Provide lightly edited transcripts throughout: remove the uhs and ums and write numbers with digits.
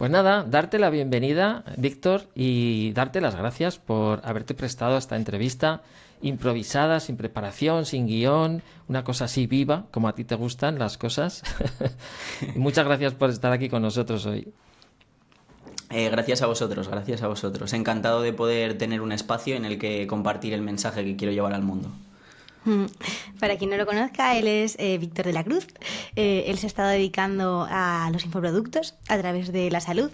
Pues nada, darte la bienvenida, Víctor, y darte las gracias por haberte prestado a esta entrevista improvisada, sin preparación, sin guión, una cosa así viva, como a ti te gustan las cosas. Y muchas gracias por estar aquí con nosotros hoy. Gracias a vosotros, gracias a vosotros. Encantado de poder tener un espacio en el que compartir el mensaje que quiero llevar al mundo. Mm. Para quien no lo conozca, él es Víctor de la Cruz. Él se ha estado dedicando a los infoproductos a través de la salud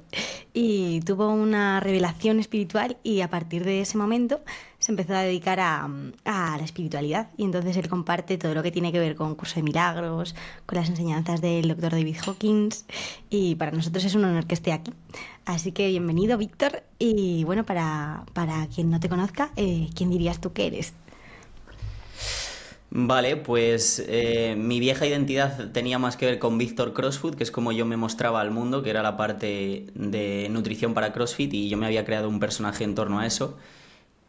y tuvo una revelación espiritual y a partir de ese momento se empezó a dedicar a la espiritualidad y entonces él comparte todo lo que tiene que ver con Curso de Milagros, con las enseñanzas del doctor David Hawkins y para nosotros es un honor que esté aquí. Así que bienvenido, Víctor. Y bueno, para quien no te conozca, ¿quién dirías tú que eres? Vale, pues mi vieja identidad tenía más que ver con Víctor CrossFit, que es como yo me mostraba al mundo, que era la parte de nutrición para CrossFit y yo me había creado un personaje en torno a eso.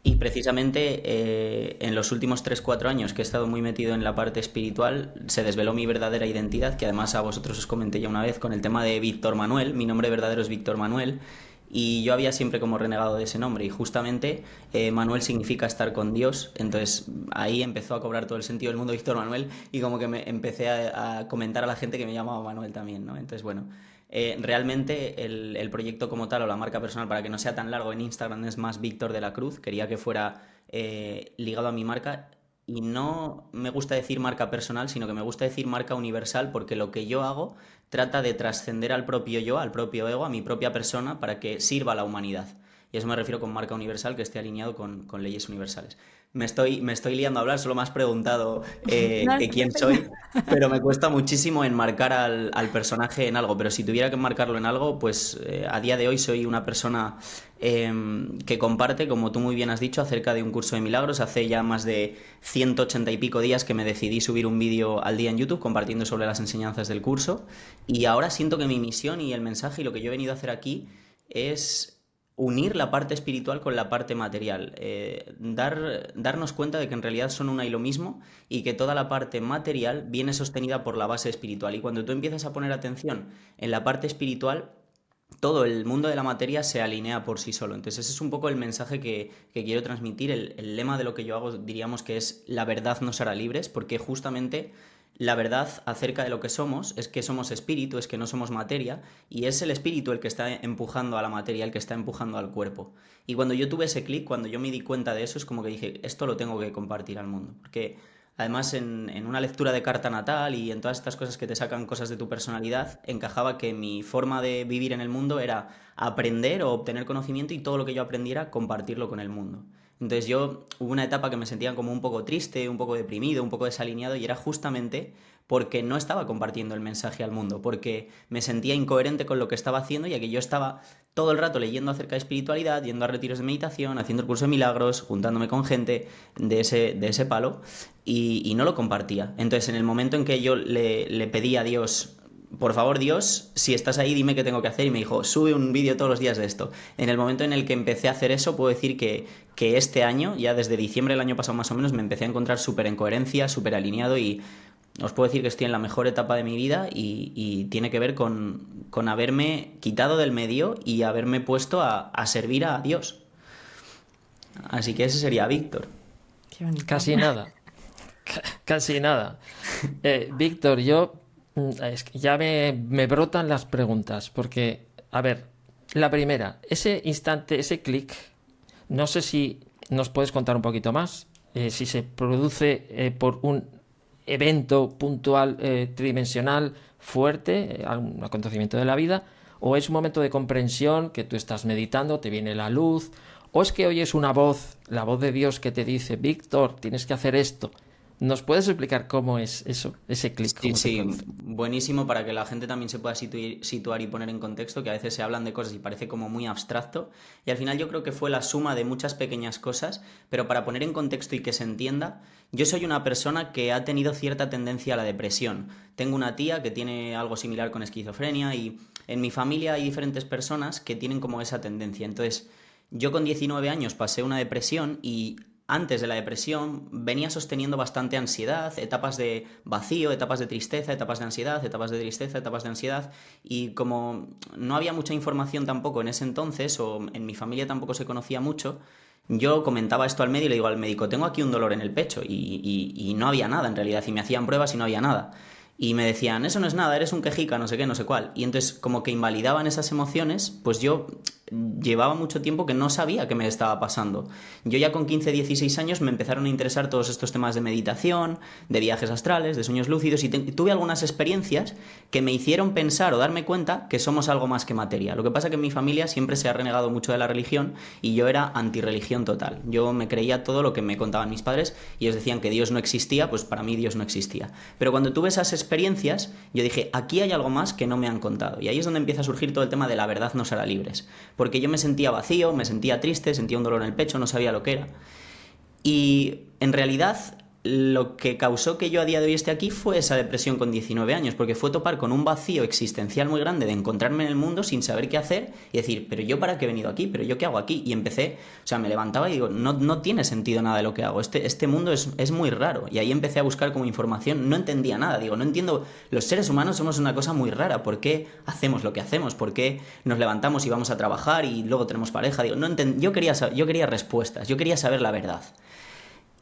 Y precisamente en los últimos 3 4 años que he estado muy metido en la parte espiritual, se desveló mi verdadera identidad, que además a vosotros os comenté ya una vez con el tema de Víctor Manuel. Mi nombre verdadero es Víctor Manuel y yo había siempre como renegado de ese nombre y justamente Manuel significa estar con Dios, entonces ahí empezó a cobrar todo el sentido del mundo Víctor Manuel y como que me empecé a comentar a la gente que me llamaba Manuel también, ¿no? Entonces bueno, realmente el proyecto como tal o la marca personal, para que no sea tan largo en Instagram, es más Víctor de la Cruz. Quería que fuera ligado a mi marca y no me gusta decir marca personal, sino que me gusta decir marca universal porque lo que yo hago trata de trascender al propio yo, al propio ego, a mi propia persona para que sirva a la humanidad. Y a eso me refiero con marca universal, que esté alineado con leyes universales. Me estoy liando a hablar, solo me has preguntado No, que quién perfecto. soy, pero me cuesta muchísimo enmarcar al personaje en algo. Pero si tuviera que enmarcarlo en algo, pues a día de hoy soy una persona que comparte, como tú muy bien has dicho, acerca de un curso de milagros. Hace ya más de 180 y pico días que me decidí subir un vídeo al día en YouTube compartiendo sobre las enseñanzas del curso. Y ahora siento que mi misión y el mensaje y lo que yo he venido a hacer aquí es unir la parte espiritual con la parte material, darnos cuenta de que en realidad son una y lo mismo y que toda la parte material viene sostenida por la base espiritual. Y cuando tú empiezas a poner atención en la parte espiritual, todo el mundo de la materia se alinea por sí solo. Entonces ese es un poco el mensaje que quiero transmitir. El lema de lo que yo hago diríamos que es la verdad nos hará libres, porque justamente la verdad acerca de lo que somos espíritu, es que no somos materia, y es el espíritu el que está empujando a la materia, el que está empujando al cuerpo. Y cuando yo tuve ese clic, cuando yo me di cuenta de eso, es como que dije, esto lo tengo que compartir al mundo. Porque además en una lectura de carta natal y en todas estas cosas que te sacan cosas de tu personalidad, encajaba que mi forma de vivir en el mundo era aprender o obtener conocimiento y todo lo que yo aprendiera compartirlo con el mundo. Entonces yo hubo una etapa que me sentía como un poco triste, un poco deprimido, un poco desalineado y era justamente porque no estaba compartiendo el mensaje al mundo, porque me sentía incoherente con lo que estaba haciendo ya que yo estaba todo el rato leyendo acerca de espiritualidad, yendo a retiros de meditación, haciendo el curso de milagros, juntándome con gente de ese palo y no lo compartía. Entonces en el momento en que yo le pedí a Dios, por favor Dios, si estás ahí dime qué tengo que hacer y me dijo, sube un vídeo todos los días de esto. En el momento en el que empecé a hacer eso puedo decir que este año, ya desde diciembre del año pasado más o menos, me empecé a encontrar súper en coherencia, súper alineado y os puedo decir que estoy en la mejor etapa de mi vida y tiene que ver con haberme quitado del medio y haberme puesto a servir a Dios. Así que ese sería Víctor. Qué bonito. Casi nada, casi nada. Víctor, es que ya me brotan las preguntas, porque, a ver, la primera, ese instante, ese clic, no sé si nos puedes contar un poquito más, si se produce por un evento puntual, tridimensional, fuerte, algún acontecimiento de la vida, o es un momento de comprensión que tú estás meditando, te viene la luz, o es que oyes una voz, la voz de Dios que te dice, Víctor, tienes que hacer esto. ¿Nos puedes explicar cómo es eso, ese clic, Sí, cómo se sí, produce? buenísimo para que la gente también se pueda situar y poner en contexto, que a veces se hablan de cosas y parece como muy abstracto, y al final yo creo que fue la suma de muchas pequeñas cosas, pero para poner en contexto y que se entienda, yo soy una persona que ha tenido cierta tendencia a la depresión. Tengo una tía que tiene algo similar con esquizofrenia y en mi familia hay diferentes personas que tienen como esa tendencia. Entonces, yo con 19 años pasé una depresión y antes de la depresión venía sosteniendo bastante ansiedad, etapas de vacío, etapas de tristeza, etapas de ansiedad, etapas de tristeza, etapas de ansiedad, y como no había mucha información tampoco en ese entonces, o en mi familia tampoco se conocía mucho, yo comentaba esto al médico y le digo al médico, tengo aquí un dolor en el pecho, y no había nada en realidad, y me hacían pruebas y no había nada. Y me decían, eso no es nada, eres un quejica, no sé qué, no sé cuál. Y entonces, como que invalidaban esas emociones, pues yo llevaba mucho tiempo que no sabía qué me estaba pasando. Yo ya con 15, 16 años me empezaron a interesar todos estos temas de meditación, de viajes astrales, de sueños lúcidos, y tuve algunas experiencias que me hicieron pensar o darme cuenta que somos algo más que materia. Lo que pasa es que en mi familia siempre se ha renegado mucho de la religión y yo era antirreligión total. Yo me creía todo lo que me contaban mis padres y ellos decían que Dios no existía, pues para mí Dios no existía. Pero cuando tuve esas experiencias, yo dije, aquí hay algo más que no me han contado. Y ahí es donde empieza a surgir todo el tema de la verdad nos hará libres. Porque yo me sentía vacío, me sentía triste, sentía un dolor en el pecho, no sabía lo que era. Y en realidad lo que causó que yo a día de hoy esté aquí fue esa depresión con 19 años, porque fue topar con un vacío existencial muy grande de encontrarme en el mundo sin saber qué hacer y decir, pero yo para qué he venido aquí, pero yo qué hago aquí. Y empecé, o sea, me levantaba y digo, no tiene sentido nada de lo que hago, este mundo es muy raro. Y ahí empecé a buscar como información, no entendía nada, digo, no entiendo, los seres humanos somos una cosa muy rara, ¿por qué hacemos lo que hacemos? ¿Por qué nos levantamos y vamos a trabajar y luego tenemos pareja? Digo, yo quería respuestas, yo quería saber la verdad.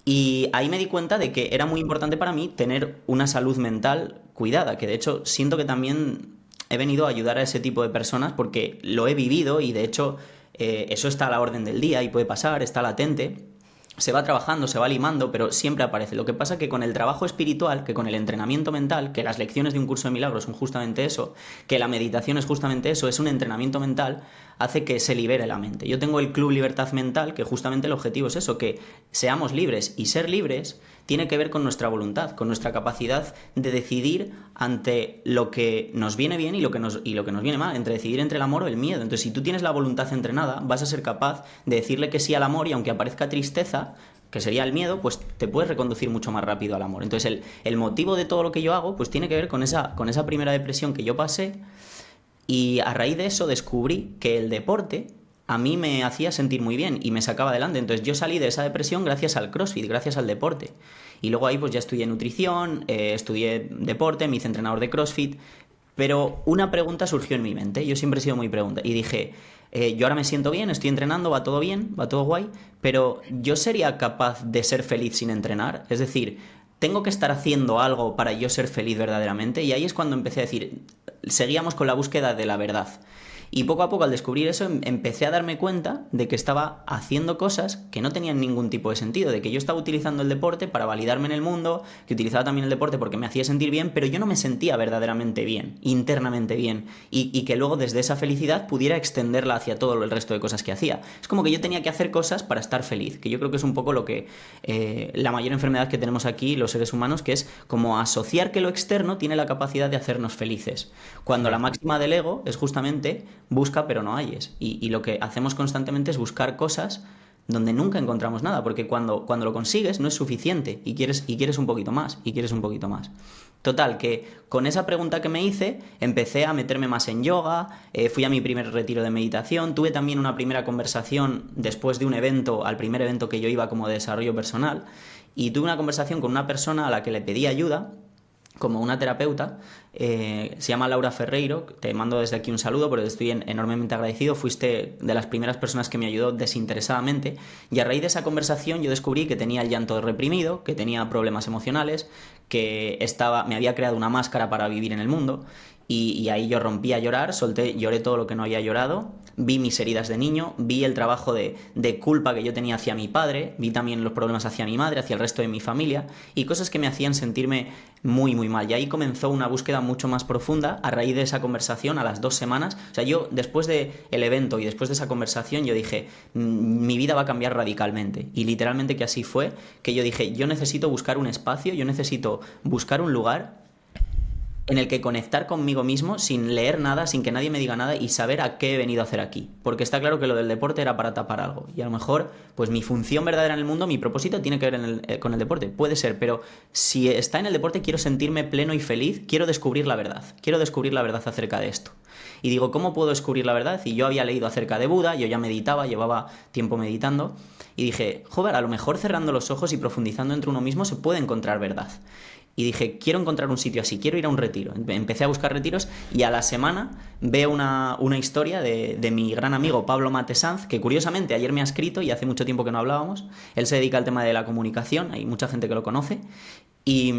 Y ahí me di cuenta de que era muy importante para mí tener una salud mental cuidada, que de hecho siento que también he venido a ayudar a ese tipo de personas porque lo he vivido y de hecho eso está a la orden del día y puede pasar, está latente. Se va trabajando, se va limando, pero siempre aparece. Lo que pasa es que con el trabajo espiritual, que con el entrenamiento mental, que las lecciones de un curso de milagros son justamente eso, que la meditación es justamente eso, es un entrenamiento mental, hace que se libere la mente. Yo tengo el Club Libertad Mental, que justamente el objetivo es eso, que seamos libres. Y ser libres tiene que ver con nuestra voluntad, con nuestra capacidad de decidir ante lo que nos viene bien y lo que nos viene mal, entre decidir entre el amor o el miedo. Entonces, si tú tienes la voluntad entrenada, vas a ser capaz de decirle que sí al amor y aunque aparezca tristeza, que sería el miedo, pues te puedes reconducir mucho más rápido al amor. Entonces, el motivo de todo lo que yo hago, pues tiene que ver con esa primera depresión que yo pasé. Y a raíz de eso descubrí que el deporte a mí me hacía sentir muy bien y me sacaba adelante. Entonces yo salí de esa depresión gracias al CrossFit, gracias al deporte. Y luego ahí pues ya estudié nutrición, estudié deporte, me hice entrenador de CrossFit. Pero una pregunta surgió en mi mente, yo siempre he sido muy pregunta. Y dije, yo ahora me siento bien, estoy entrenando, va todo bien, va todo guay, pero ¿yo sería capaz de ser feliz sin entrenar? Es decir, ¿tengo que estar haciendo algo para yo ser feliz verdaderamente? Y ahí es cuando empecé a decir, seguíamos con la búsqueda de la verdad. Y poco a poco al descubrir eso empecé a darme cuenta de que estaba haciendo cosas que no tenían ningún tipo de sentido, de que yo estaba utilizando el deporte para validarme en el mundo, que utilizaba también el deporte porque me hacía sentir bien, pero yo no me sentía verdaderamente bien, internamente bien, y que luego desde esa felicidad pudiera extenderla hacia todo el resto de cosas que hacía. Es como que yo tenía que hacer cosas para estar feliz, que yo creo que es un poco lo que la mayor enfermedad que tenemos aquí los seres humanos, que es como asociar que lo externo tiene la capacidad de hacernos felices, cuando la máxima del ego es justamente busca pero no halles, y lo que hacemos constantemente es buscar cosas donde nunca encontramos nada, porque cuando lo consigues no es suficiente y quieres un poquito más y quieres un poquito más. Total, que con esa pregunta que me hice empecé a meterme más en yoga, fui a mi primer retiro de meditación, tuve también una primera conversación después de un evento, al primer evento que yo iba como de desarrollo personal, y tuve una conversación con una persona a la que le pedí ayuda como una terapeuta, se llama Laura Ferreiro, te mando desde aquí un saludo porque estoy enormemente agradecido, fuiste de las primeras personas que me ayudó desinteresadamente, y a raíz de esa conversación yo descubrí que tenía el llanto reprimido, que tenía problemas emocionales, que me había creado una máscara para vivir en el mundo, y ahí yo rompí a llorar, lloré todo lo que no había llorado, vi mis heridas de niño, vi el trabajo de culpa que yo tenía hacia mi padre, vi también los problemas hacia mi madre, hacia el resto de mi familia, y cosas que me hacían sentirme muy muy mal. Y ahí comenzó una búsqueda mucho más profunda a raíz de esa conversación a las 2 semanas. O sea, yo después del evento y después de esa conversación yo dije, mi vida va a cambiar radicalmente, y literalmente que así fue, que yo dije, yo necesito buscar un espacio, yo necesito buscar un lugar en el que conectar conmigo mismo sin leer nada, sin que nadie me diga nada, y saber a qué he venido a hacer aquí. Porque está claro que lo del deporte era para tapar algo, y a lo mejor pues mi función verdadera en el mundo, mi propósito tiene que ver con el deporte, puede ser, pero si está en el deporte quiero sentirme pleno y feliz, quiero descubrir la verdad acerca de esto. Y digo, ¿cómo puedo descubrir la verdad? Y yo había leído acerca de Buda, yo ya meditaba, llevaba tiempo meditando, y dije, joder, a lo mejor cerrando los ojos y profundizando entre uno mismo se puede encontrar verdad. Y dije, quiero encontrar un sitio así, quiero ir a un retiro. Empecé a buscar retiros y a la semana veo una historia de mi gran amigo Pablo Matesanz, que curiosamente ayer me ha escrito y hace mucho tiempo que no hablábamos. Él se dedica al tema de la comunicación, hay mucha gente que lo conoce. Y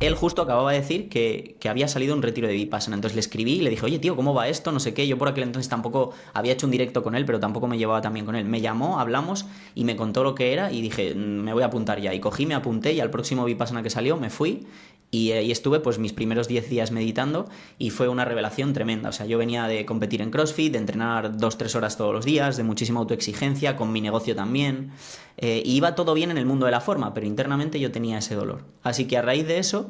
él justo acababa de decir que había salido un retiro de Vipassana. Entonces le escribí y le dije, oye tío, ¿cómo va esto? No sé qué. Yo por aquel entonces tampoco había hecho un directo con él, pero tampoco me llevaba tan bien con él. Me llamó, hablamos y me contó lo que era y dije, me voy a apuntar ya. Y cogí, me apunté y al próximo Vipassana que salió me fui y estuve pues mis primeros 10 días meditando y fue una revelación tremenda. O sea, yo venía de competir en CrossFit, de entrenar 2-3 horas todos los días, de muchísima autoexigencia, con mi negocio también. Y iba todo bien en el mundo de la forma, pero internamente yo tenía ese dolor. Así que a raíz de eso,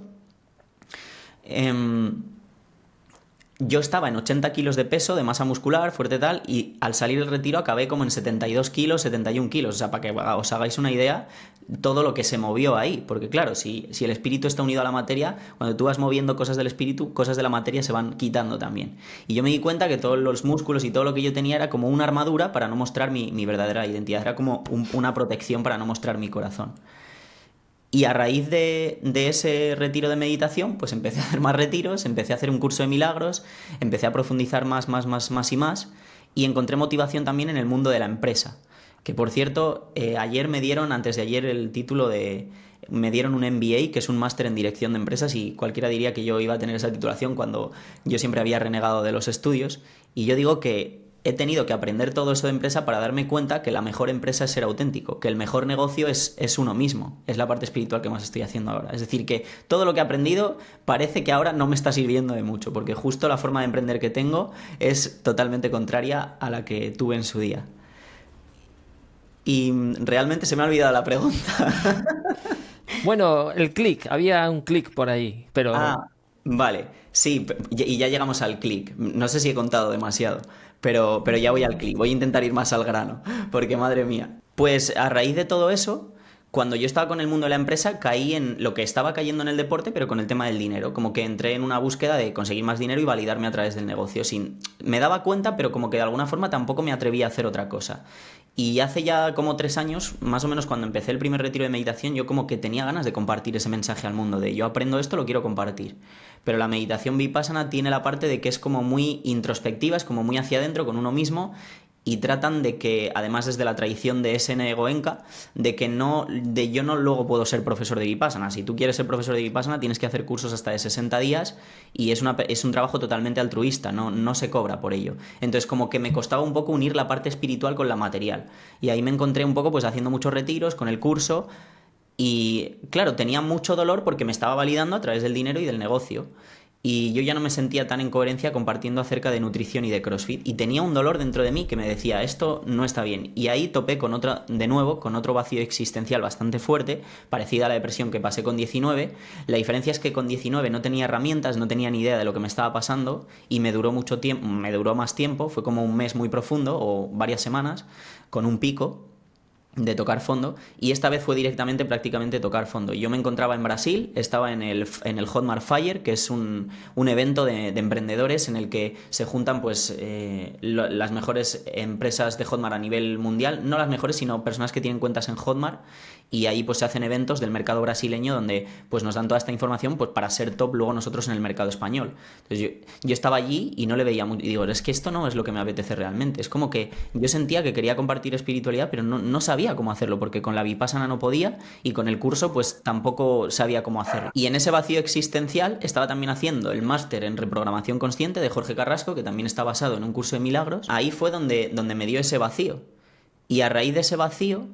yo estaba en 80 kilos de peso, de masa muscular, fuerte tal, y al salir del retiro acabé como en 72 kilos, 71 kilos. O sea, para que os hagáis una idea, todo lo que se movió ahí. Porque claro, si el espíritu está unido a la materia, cuando tú vas moviendo cosas del espíritu, cosas de la materia se van quitando también. Y yo me di cuenta que todos los músculos y todo lo que yo tenía era como una armadura para no mostrar mi verdadera identidad. Era como una protección para no mostrar mi corazón. Y a raíz de ese retiro de meditación, pues empecé a hacer más retiros, empecé a hacer un curso de milagros, empecé a profundizar más y más, y encontré motivación también en el mundo de la empresa. Que por cierto, antes de ayer, el título me dieron un MBA, que es un máster en dirección de empresas, y cualquiera diría que yo iba a tener esa titulación cuando yo siempre había renegado de los estudios. Y yo digo que he tenido que aprender todo eso de empresa para darme cuenta que la mejor empresa es ser auténtico, que el mejor negocio es uno mismo, es la parte espiritual que más estoy haciendo ahora. Es decir, que todo lo que he aprendido parece que ahora no me está sirviendo de mucho, porque justo la forma de emprender que tengo es totalmente contraria a la que tuve en su día. Y realmente se me ha olvidado la pregunta. Bueno, el clic, había un clic por ahí, pero... Vale, sí, y ya llegamos al clic. No sé si he contado demasiado, pero ya voy al clic. Voy a intentar ir más al grano, porque madre mía. Pues a raíz de todo eso, cuando yo estaba con el mundo de la empresa, caí en lo que estaba cayendo en el deporte, pero con el tema del dinero. Como que entré en una búsqueda de conseguir más dinero y validarme a través del negocio. Me daba cuenta, pero como que de alguna forma tampoco me atrevía a hacer otra cosa. Y hace ya como 3 años, más o menos cuando empecé el primer retiro de meditación, yo como que tenía ganas de compartir ese mensaje al mundo, de yo aprendo esto, lo quiero compartir. Pero la meditación Vipassana tiene la parte de que es como muy introspectiva, es como muy hacia adentro con uno mismo, y tratan de que, además desde la tradición de S.N. Goenka, de que yo no luego puedo ser profesor de Vipassana. Si tú quieres ser profesor de Vipassana tienes que hacer cursos hasta de 60 días y es un trabajo totalmente altruista, no se cobra por ello. Entonces como que me costaba un poco unir la parte espiritual con la material. Y ahí me encontré un poco pues haciendo muchos retiros con el curso y claro, tenía mucho dolor porque me estaba validando a través del dinero y del negocio. Y yo ya no me sentía tan en coherencia compartiendo acerca de nutrición y de CrossFit. Y tenía un dolor dentro de mí que me decía, esto no está bien. Y ahí topé con otro vacío existencial bastante fuerte, parecida a la depresión que pasé con 19. La diferencia es que con 19 no tenía herramientas, no tenía ni idea de lo que me estaba pasando y me duró más tiempo, fue como un mes muy profundo o varias semanas, con un pico de tocar fondo, y esta vez fue directamente prácticamente tocar fondo. Yo me encontraba en Brasil, estaba en el Hotmart Fire, que es un evento de emprendedores en el que se juntan pues las mejores empresas de Hotmart a nivel mundial, no las mejores sino personas que tienen cuentas en Hotmart, y ahí pues se hacen eventos del mercado brasileño donde pues nos dan toda esta información pues para ser top luego nosotros en el mercado español. Entonces yo estaba allí y no le veía mucho, y digo, es que esto no es lo que me apetece realmente. Es como que yo sentía que quería compartir espiritualidad, pero no sabía cómo hacerlo, porque con la Vipassana no podía y con el curso pues tampoco sabía cómo hacerlo. Y en ese vacío existencial estaba también haciendo el máster en reprogramación consciente de Jorge Carrasco, que también está basado en un curso de milagros. Ahí fue donde me dio ese vacío. Y a raíz de ese vacío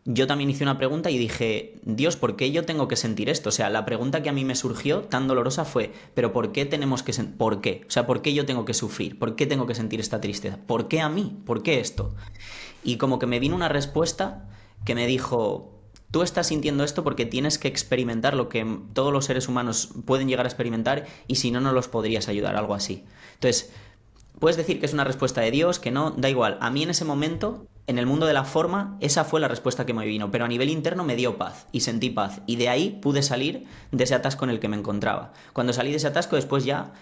yo también hice una pregunta y dije, Dios, ¿por qué yo tengo que sentir esto? O sea, la pregunta que a mí me surgió tan dolorosa fue, ¿pero por qué tenemos que sentir? ¿Por qué? O sea, ¿por qué yo tengo que sufrir? ¿Por qué tengo que sentir esta tristeza? ¿Por qué a mí? ¿Por qué esto? Y como que me vino una respuesta que me dijo, tú estás sintiendo esto porque tienes que experimentar lo que todos los seres humanos pueden llegar a experimentar y si no, no los podrías ayudar, algo así. Entonces, puedes decir que es una respuesta de Dios, que no, da igual. A mí en ese momento, en el mundo de la forma, esa fue la respuesta que me vino, pero a nivel interno me dio paz y sentí paz. Y de ahí pude salir de ese atasco en el que me encontraba. Cuando salí de ese atasco, después ya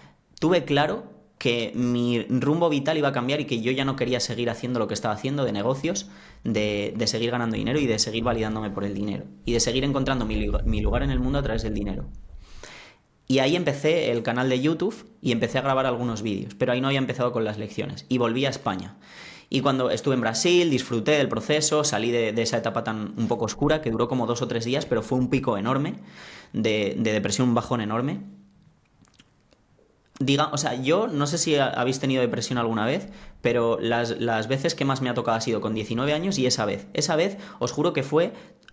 tuve claro que mi rumbo vital iba a cambiar y que yo ya no quería seguir haciendo lo que estaba haciendo de negocios, de seguir ganando dinero y de seguir validándome por el dinero y de seguir encontrando mi lugar en el mundo a través del dinero. Y ahí empecé el canal de YouTube y empecé a grabar algunos vídeos, pero ahí no había empezado con las lecciones y volví a España. Y cuando estuve en Brasil, disfruté del proceso, salí de esa etapa tan un poco oscura que duró como 2 o 3 días, pero fue un pico enorme de depresión, un bajón enorme. O sea, yo no sé si habéis tenido depresión alguna vez, pero las veces que más me ha tocado ha sido con 19 años y esa vez. Esa vez, os juro que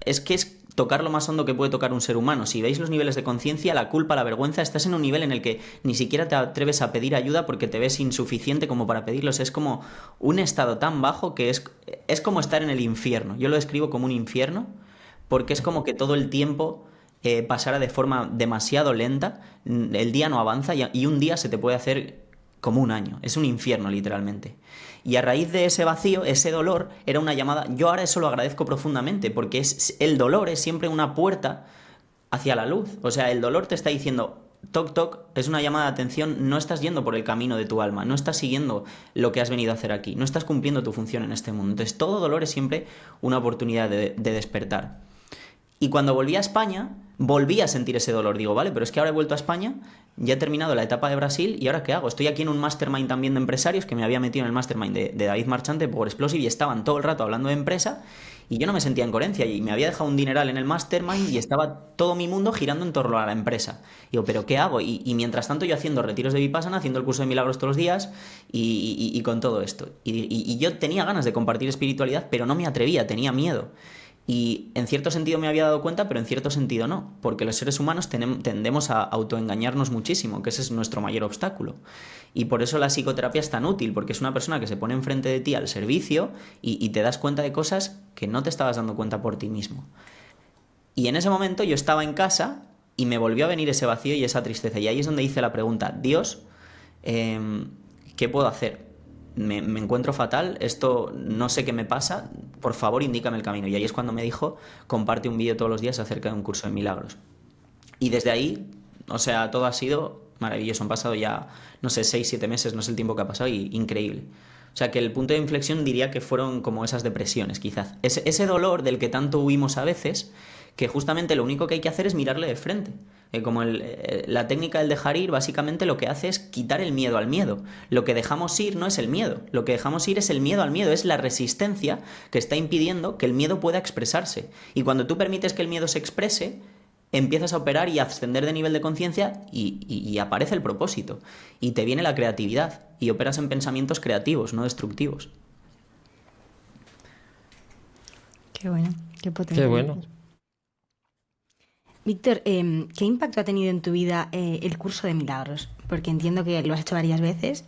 es tocar lo más hondo que puede tocar un ser humano. Si veis los niveles de conciencia, la culpa, la vergüenza, estás en un nivel en el que ni siquiera te atreves a pedir ayuda porque te ves insuficiente como para pedirlos. Es como un estado tan bajo que es como estar en el infierno. Yo lo describo como un infierno porque es como que todo el tiempo pasara de forma demasiado lenta, el día no avanza y un día se te puede hacer como un año. Es un infierno, literalmente. Y a raíz de ese vacío, ese dolor, era una llamada. Yo ahora eso lo agradezco profundamente, porque el dolor es siempre una puerta hacia la luz. O sea, el dolor te está diciendo, toc, toc, es una llamada de atención, no estás yendo por el camino de tu alma, no estás siguiendo lo que has venido a hacer aquí, no estás cumpliendo tu función en este mundo. Entonces, todo dolor es siempre una oportunidad de despertar. Y cuando volví a España, volví a sentir ese dolor. Digo, vale, pero es que ahora he vuelto a España, ya he terminado la etapa de Brasil, ¿y ahora qué hago? Estoy aquí en un mastermind también de empresarios, que me había metido en el mastermind de David Marchante por Explosive, y estaban todo el rato hablando de empresa, y yo no me sentía en coherencia, y me había dejado un dineral en el mastermind, y estaba todo mi mundo girando en torno a la empresa. Digo, ¿pero qué hago? Y mientras tanto yo haciendo retiros de Vipassana, haciendo el curso de milagros todos los días, y con todo esto. Y yo tenía ganas de compartir espiritualidad, pero no me atrevía, tenía miedo. Y en cierto sentido me había dado cuenta, pero en cierto sentido no, porque los seres humanos tendemos a autoengañarnos muchísimo, que ese es nuestro mayor obstáculo. Y por eso la psicoterapia es tan útil, porque es una persona que se pone enfrente de ti al servicio y te das cuenta de cosas que no te estabas dando cuenta por ti mismo. Y en ese momento yo estaba en casa y me volvió a venir ese vacío y esa tristeza. Y ahí es donde hice la pregunta, Dios, ¿qué puedo hacer? Me encuentro fatal, esto no sé qué me pasa, por favor indícame el camino. Y ahí es cuando me dijo, comparte un vídeo todos los días acerca de un curso de milagros. Y desde ahí, o sea, todo ha sido maravilloso. Han pasado ya, no sé, 6-7 meses, no sé el tiempo que ha pasado, y increíble. O sea, que el punto de inflexión diría que fueron como esas depresiones, quizás. Ese dolor del que tanto huimos a veces, que justamente lo único que hay que hacer es mirarle de frente. Como la técnica del dejar ir, básicamente lo que hace es quitar el miedo al miedo. Lo que dejamos ir no es el miedo, lo que dejamos ir es el miedo al miedo, es la resistencia que está impidiendo que el miedo pueda expresarse. Y cuando tú permites que el miedo se exprese, empiezas a operar y a ascender de nivel de conciencia y aparece el propósito. Y te viene la creatividad y operas en pensamientos creativos, no destructivos. Qué bueno, qué potente. Qué bueno. Víctor, ¿qué impacto ha tenido en tu vida el curso de milagros? Porque entiendo que lo has hecho varias veces,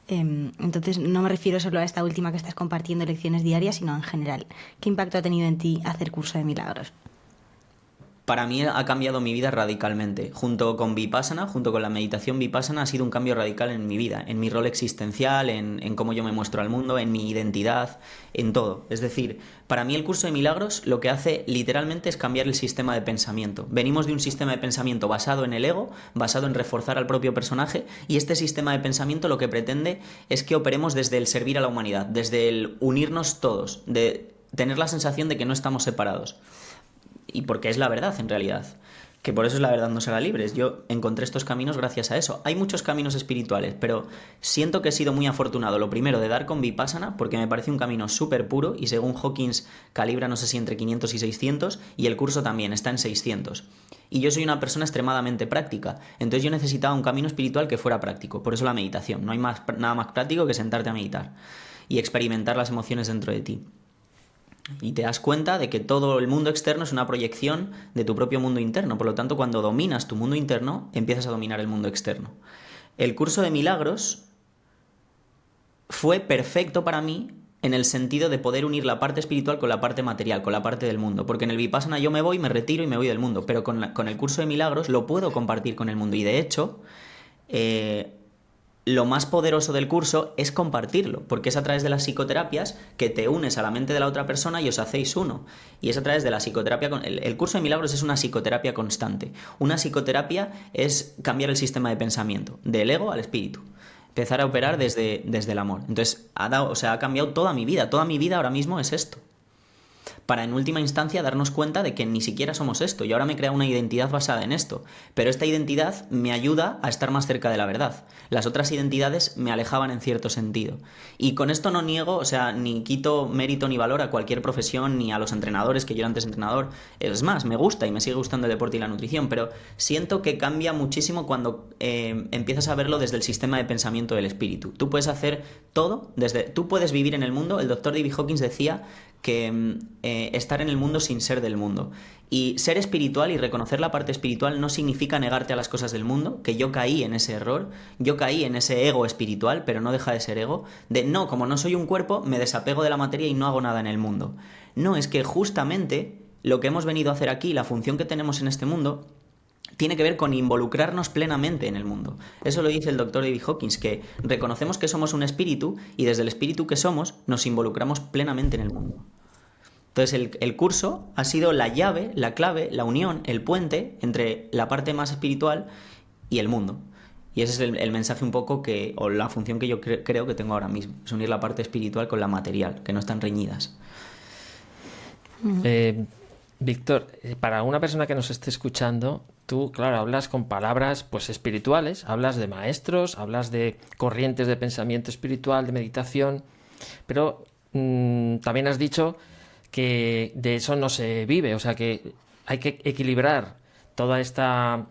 entonces no me refiero solo a esta última que estás compartiendo lecciones diarias, sino en general. ¿Qué impacto ha tenido en ti hacer curso de milagros? Para mí ha cambiado mi vida radicalmente. Junto con Vipassana, junto con la meditación Vipassana, ha sido un cambio radical en mi vida, en mi rol existencial, en cómo yo me muestro al mundo, en mi identidad, en todo. Es decir, para mí el curso de milagros lo que hace literalmente es cambiar el sistema de pensamiento. Venimos de un sistema de pensamiento basado en el ego, basado en reforzar al propio personaje, y este sistema de pensamiento lo que pretende es que operemos desde el servir a la humanidad, desde el unirnos todos, de tener la sensación de que no estamos separados. Y porque es la verdad, en realidad. Que por eso es la verdad, no será libres. Yo encontré estos caminos gracias a eso. Hay muchos caminos espirituales, pero siento que he sido muy afortunado. Lo primero, de dar con Vipassana, porque me parece un camino súper puro y según Hawkins calibra, no sé si entre 500 y 600, y el curso también está en 600. Y yo soy una persona extremadamente práctica, entonces yo necesitaba un camino espiritual que fuera práctico. Por eso la meditación. No hay nada más práctico que sentarte a meditar y experimentar las emociones dentro de ti. Y te das cuenta de que todo el mundo externo es una proyección de tu propio mundo interno. Por lo tanto, cuando dominas tu mundo interno, empiezas a dominar el mundo externo. El curso de milagros fue perfecto para mí en el sentido de poder unir la parte espiritual con la parte material, con la parte del mundo. Porque en el Vipassana yo me voy, me retiro y me voy del mundo. Pero con el curso de milagros lo puedo compartir con el mundo. Y de hecho, lo más poderoso del curso es compartirlo, porque es a través de las psicoterapias que te unes a la mente de la otra persona y os hacéis uno. Y es a través de la psicoterapia. El curso de milagros es una psicoterapia constante. Una psicoterapia es cambiar el sistema de pensamiento, del ego al espíritu. empezar a operar desde el amor. Entonces, ha cambiado toda mi vida. Toda mi vida ahora mismo es esto. Para en última instancia darnos cuenta de que ni siquiera somos esto. Y ahora me he creado una identidad basada en esto. Pero esta identidad me ayuda a estar más cerca de la verdad. Las otras identidades me alejaban en cierto sentido. Y con esto no niego, o sea, ni quito mérito ni valor a cualquier profesión, ni a los entrenadores, que yo era antes entrenador. Es más, me gusta y me sigue gustando el deporte y la nutrición, pero siento que cambia muchísimo cuando empiezas a verlo desde el sistema de pensamiento del espíritu. Tú puedes hacer todo, tú puedes vivir en el mundo. El doctor David Hawkins decía que estar en el mundo sin ser del mundo. Y ser espiritual y reconocer la parte espiritual no significa negarte a las cosas del mundo, que yo caí en ese error, yo caí en ese ego espiritual, pero no deja de ser ego, de no, como no soy un cuerpo, me desapego de la materia y no hago nada en el mundo. No, es que justamente lo que hemos venido a hacer aquí, la función que tenemos en este mundo, tiene que ver con involucrarnos plenamente en el mundo. Eso lo dice el doctor David Hawkins, que reconocemos que somos un espíritu y desde el espíritu que somos nos involucramos plenamente en el mundo. Entonces el curso ha sido la llave, la clave, la unión, el puente entre la parte más espiritual y el mundo. Y ese es el mensaje un poco o la función que yo creo que tengo ahora mismo, es unir la parte espiritual con la material, que no están reñidas. Víctor, para una persona que nos esté escuchando, tú, claro, hablas con palabras pues espirituales, hablas de maestros, hablas de corrientes de pensamiento espiritual, de meditación, pero también has dicho que de eso no se vive, o sea que hay que equilibrar toda esta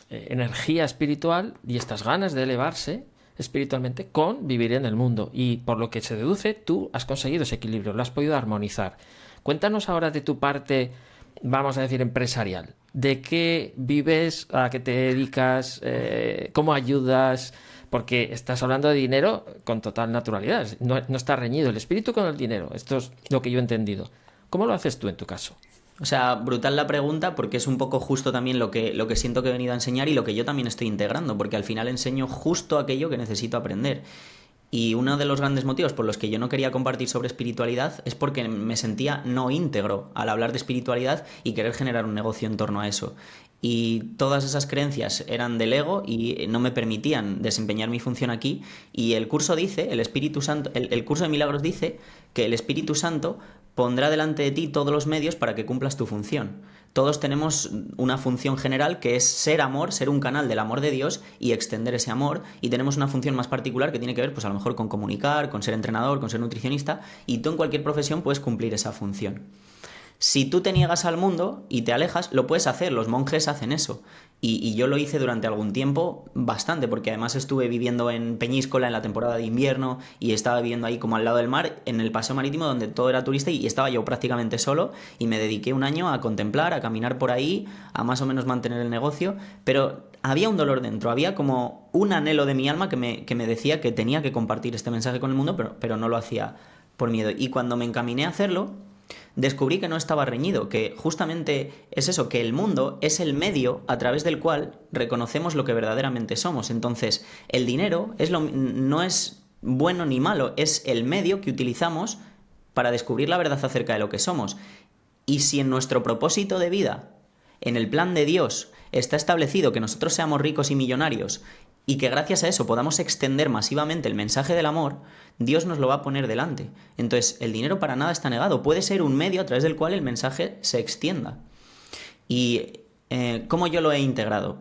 energía espiritual y estas ganas de elevarse espiritualmente con vivir en el mundo. Y por lo que se deduce, tú has conseguido ese equilibrio, lo has podido armonizar. Cuéntanos ahora de tu parte, vamos a decir, empresarial. ¿De qué vives? ¿A qué te dedicas? ¿Cómo ayudas? Porque estás hablando de dinero con total naturalidad. No está reñido el espíritu con el dinero. Esto es lo que yo he entendido. ¿Cómo lo haces tú en tu caso? O sea, brutal la pregunta, porque es un poco justo también lo que siento que he venido a enseñar y lo que yo también estoy integrando, porque al final enseño justo aquello que necesito aprender. Y uno de los grandes motivos por los que yo no quería compartir sobre espiritualidad es porque me sentía no íntegro al hablar de espiritualidad y querer generar un negocio en torno a eso. Y todas esas creencias eran del ego y no me permitían desempeñar mi función aquí. Y el curso dice, el Espíritu Santo, el curso de milagros dice que el Espíritu Santo pondrá delante de ti todos los medios para que cumplas tu función. Todos tenemos una función general que es ser amor, ser un canal del amor de Dios y extender ese amor, y tenemos una función más particular que tiene que ver pues a lo mejor con comunicar, con ser entrenador, con ser nutricionista, y tú en cualquier profesión puedes cumplir esa función. Si tú te niegas al mundo y te alejas, lo puedes hacer, los monjes hacen eso. Y yo lo hice durante algún tiempo bastante, porque además estuve viviendo en Peñíscola en la temporada de invierno y estaba viviendo ahí como al lado del mar, en el paseo marítimo donde todo era turista, y estaba yo prácticamente solo y me dediqué un año a contemplar, a caminar por ahí, a más o menos mantener el negocio, pero había un dolor dentro, había como un anhelo de mi alma que me decía que tenía que compartir este mensaje con el mundo, pero no lo hacía por miedo. Y cuando me encaminé a hacerlo, descubrí que no estaba reñido, que justamente es eso, que el mundo es el medio a través del cual reconocemos lo que verdaderamente somos. Entonces, el dinero no es bueno ni malo, es el medio que utilizamos para descubrir la verdad acerca de lo que somos. Y si en nuestro propósito de vida, en el plan de Dios, está establecido que nosotros seamos ricos y millonarios y que gracias a eso podamos extender masivamente el mensaje del amor, Dios nos lo va a poner delante. Entonces, el dinero para nada está negado. Puede ser un medio a través del cual el mensaje se extienda. ¿Y cómo yo lo he integrado?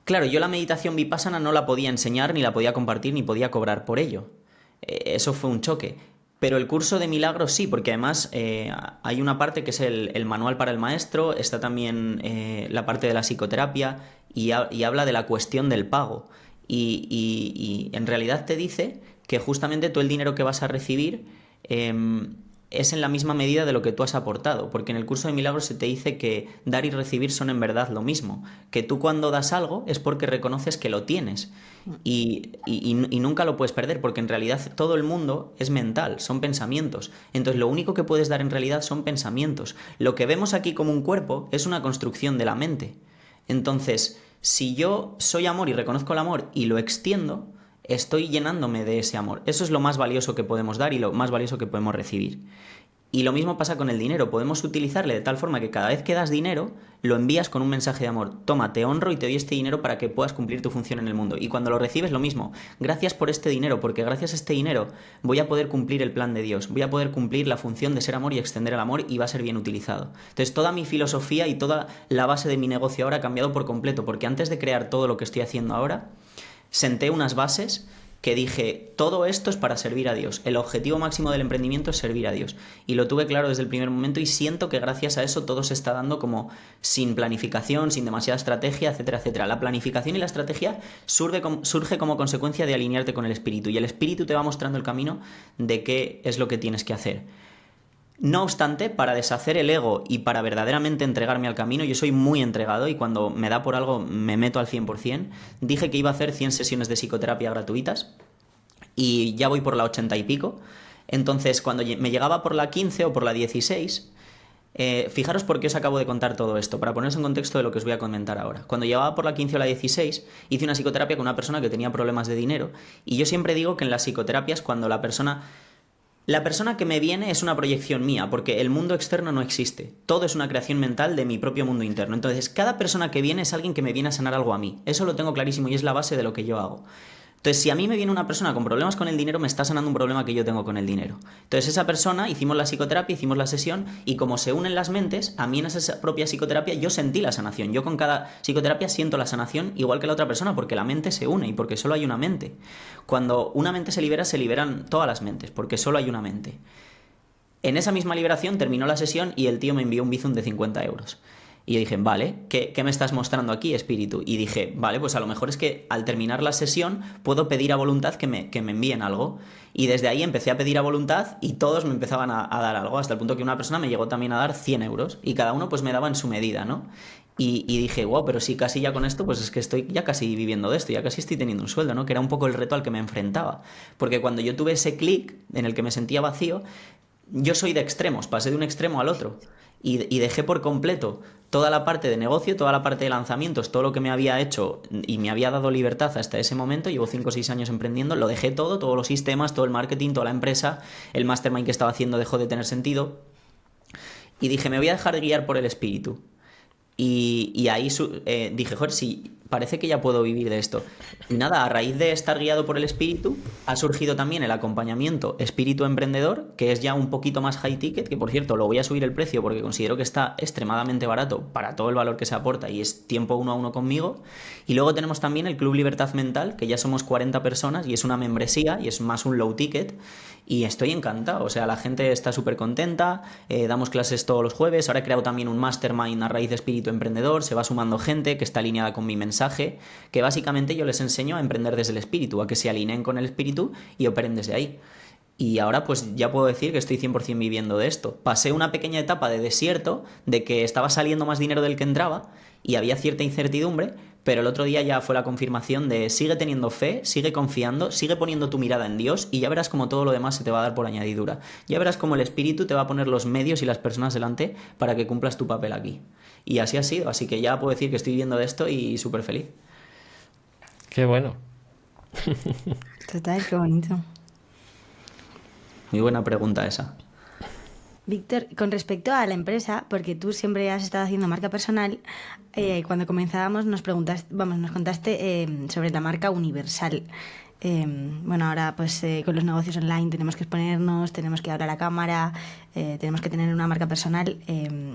Claro, yo la meditación vipassana no la podía enseñar, ni la podía compartir, ni podía cobrar por ello. Eso fue un choque. Pero el curso de milagros sí, porque además hay una parte que es el manual para el maestro, está también la parte de la psicoterapia y habla de la cuestión del pago. Y en realidad te dice que justamente todo el dinero que vas a recibir es en la misma medida de lo que tú has aportado, porque en el curso de milagros se te dice que dar y recibir son en verdad lo mismo, que tú cuando das algo es porque reconoces que lo tienes y nunca lo puedes perder, porque en realidad todo el mundo es mental, son pensamientos. Entonces lo único que puedes dar en realidad son pensamientos. Lo que vemos aquí como un cuerpo es una construcción de la mente. Entonces, si yo soy amor y reconozco el amor y lo extiendo, estoy llenándome de ese amor. Eso es lo más valioso que podemos dar y lo más valioso que podemos recibir. Y lo mismo pasa con el dinero. Podemos utilizarle de tal forma que cada vez que das dinero, lo envías con un mensaje de amor. Toma, te honro y te doy este dinero para que puedas cumplir tu función en el mundo. Y cuando lo recibes, lo mismo. Gracias por este dinero, porque gracias a este dinero voy a poder cumplir el plan de Dios. Voy a poder cumplir la función de ser amor y extender el amor, y va a ser bien utilizado. Entonces, toda mi filosofía y toda la base de mi negocio ahora ha cambiado por completo, porque antes de crear todo lo que estoy haciendo ahora, senté unas bases que dije, todo esto es para servir a Dios. El objetivo máximo del emprendimiento es servir a Dios. Y lo tuve claro desde el primer momento, y siento que gracias a eso todo se está dando como sin planificación, sin demasiada estrategia, etcétera, etcétera. La planificación y la estrategia surge como consecuencia de alinearte con el espíritu, y el espíritu te va mostrando el camino de qué es lo que tienes que hacer. No obstante, para deshacer el ego y para verdaderamente entregarme al camino, yo soy muy entregado y cuando me da por algo me meto al 100%. Dije que iba a hacer 100 sesiones de psicoterapia gratuitas y ya voy por la 80 y pico. Entonces, cuando me llegaba por la 15 o por la 16, fijaros por qué os acabo de contar todo esto, para poneros en contexto de lo que os voy a comentar ahora. Cuando llegaba por la 15 o la 16, hice una psicoterapia con una persona que tenía problemas de dinero, y yo siempre digo que en las psicoterapias, cuando la persona que me viene es una proyección mía, porque el mundo externo no existe. Todo es una creación mental de mi propio mundo interno. Entonces, cada persona que viene es alguien que me viene a sanar algo a mí. Eso lo tengo clarísimo y es la base de lo que yo hago. Entonces, si a mí me viene una persona con problemas con el dinero, me está sanando un problema que yo tengo con el dinero. Entonces, esa persona, hicimos la psicoterapia, hicimos la sesión, y como se unen las mentes, a mí en esa propia psicoterapia yo sentí la sanación. Yo con cada psicoterapia siento la sanación igual que la otra persona, porque la mente se une y porque solo hay una mente. Cuando una mente se libera, se liberan todas las mentes, porque solo hay una mente. En esa misma liberación terminó la sesión y el tío me envió un bizum de 50 euros. Y yo dije, vale, ¿qué me estás mostrando aquí, espíritu? Y dije, vale, pues a lo mejor es que al terminar la sesión puedo pedir a voluntad que me envíen algo. Y desde ahí empecé a pedir a voluntad y todos me empezaban a dar algo, hasta el punto que una persona me llegó también a dar 100 euros y cada uno pues me daba en su medida, ¿no? Y dije, wow, pero sí, casi ya con esto, pues es que estoy ya casi viviendo de esto, ya casi estoy teniendo un sueldo, ¿no? Que era un poco el reto al que me enfrentaba. Porque cuando yo tuve ese clic en el que me sentía vacío, yo soy de extremos, pasé de un extremo al otro. Y dejé por completo toda la parte de negocio, toda la parte de lanzamientos, todo lo que me había hecho y me había dado libertad hasta ese momento. Llevo 5 o 6 años emprendiendo, lo dejé todo, todos los sistemas, todo el marketing, toda la empresa, el mastermind que estaba haciendo dejó de tener sentido. Y dije, me voy a dejar guiar por el espíritu. Y ahí dije, joder, sí, parece que ya puedo vivir de esto. Y nada, a raíz de estar guiado por el espíritu, ha surgido también el acompañamiento espíritu emprendedor, que es ya un poquito más high ticket, que por cierto lo voy a subir el precio porque considero que está extremadamente barato para todo el valor que se aporta y es tiempo 1 a 1 conmigo. Y luego tenemos también el Club Libertad Mental, que ya somos 40 personas y es una membresía y es más un low ticket. Y estoy encantado, o sea, la gente está súper contenta, damos clases todos los jueves, ahora he creado también un mastermind a raíz de espíritu emprendedor, se va sumando gente que está alineada con mi mensaje, que básicamente yo les enseño a emprender desde el espíritu, a que se alineen con el espíritu y operen desde ahí. Y ahora pues ya puedo decir que estoy 100% viviendo de esto. Pasé una pequeña etapa de desierto, de que estaba saliendo más dinero del que entraba y había cierta incertidumbre, pero el otro día ya fue la confirmación de sigue teniendo fe, sigue confiando, sigue poniendo tu mirada en Dios y ya verás cómo todo lo demás se te va a dar por añadidura. Ya verás cómo el espíritu te va a poner los medios y las personas delante para que cumplas tu papel aquí. Y así ha sido, así que ya puedo decir que estoy viviendo de esto y súper feliz. Qué bueno. Total, qué bonito. Muy buena pregunta esa. Víctor, con respecto a la empresa, porque tú siempre has estado haciendo marca personal, cuando comenzábamos nos contaste sobre la marca universal. Bueno, ahora pues con los negocios online tenemos que exponernos, tenemos que hablar a cámara, tenemos que tener una marca personal.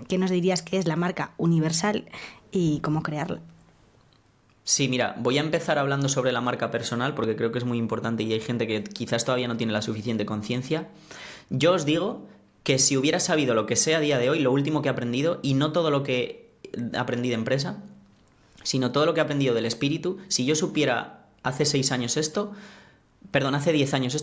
¿Qué nos dirías que es la marca universal y cómo crearla? Sí, mira, voy a empezar hablando sobre la marca personal porque creo que es muy importante y hay gente que quizás todavía no tiene la suficiente conciencia. Yo os digo que si hubiera sabido lo que sé a día de hoy, lo último que he aprendido, y no todo lo que aprendí de empresa, sino todo lo que he aprendido del espíritu, si yo supiera hace 10 años esto,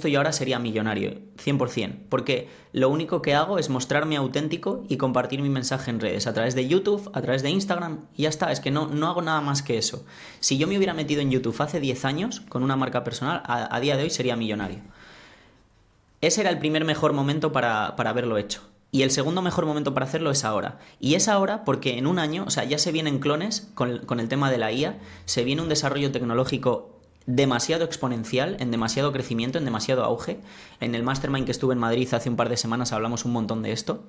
yo ahora sería millonario, 100%, porque lo único que hago es mostrarme auténtico y compartir mi mensaje en redes, a través de YouTube, a través de Instagram, y ya está, es que no hago nada más que eso. Si yo me hubiera metido en YouTube hace 10 años con una marca personal, a día de hoy sería millonario. Ese era el primer mejor momento para haberlo hecho. Y el segundo mejor momento para hacerlo es ahora. Y es ahora porque en un año, o sea, ya se vienen clones con el tema de la IA, se viene un desarrollo tecnológico demasiado exponencial, en demasiado crecimiento, en demasiado auge. En el Mastermind que estuve en Madrid hace un par de semanas hablamos un montón de esto.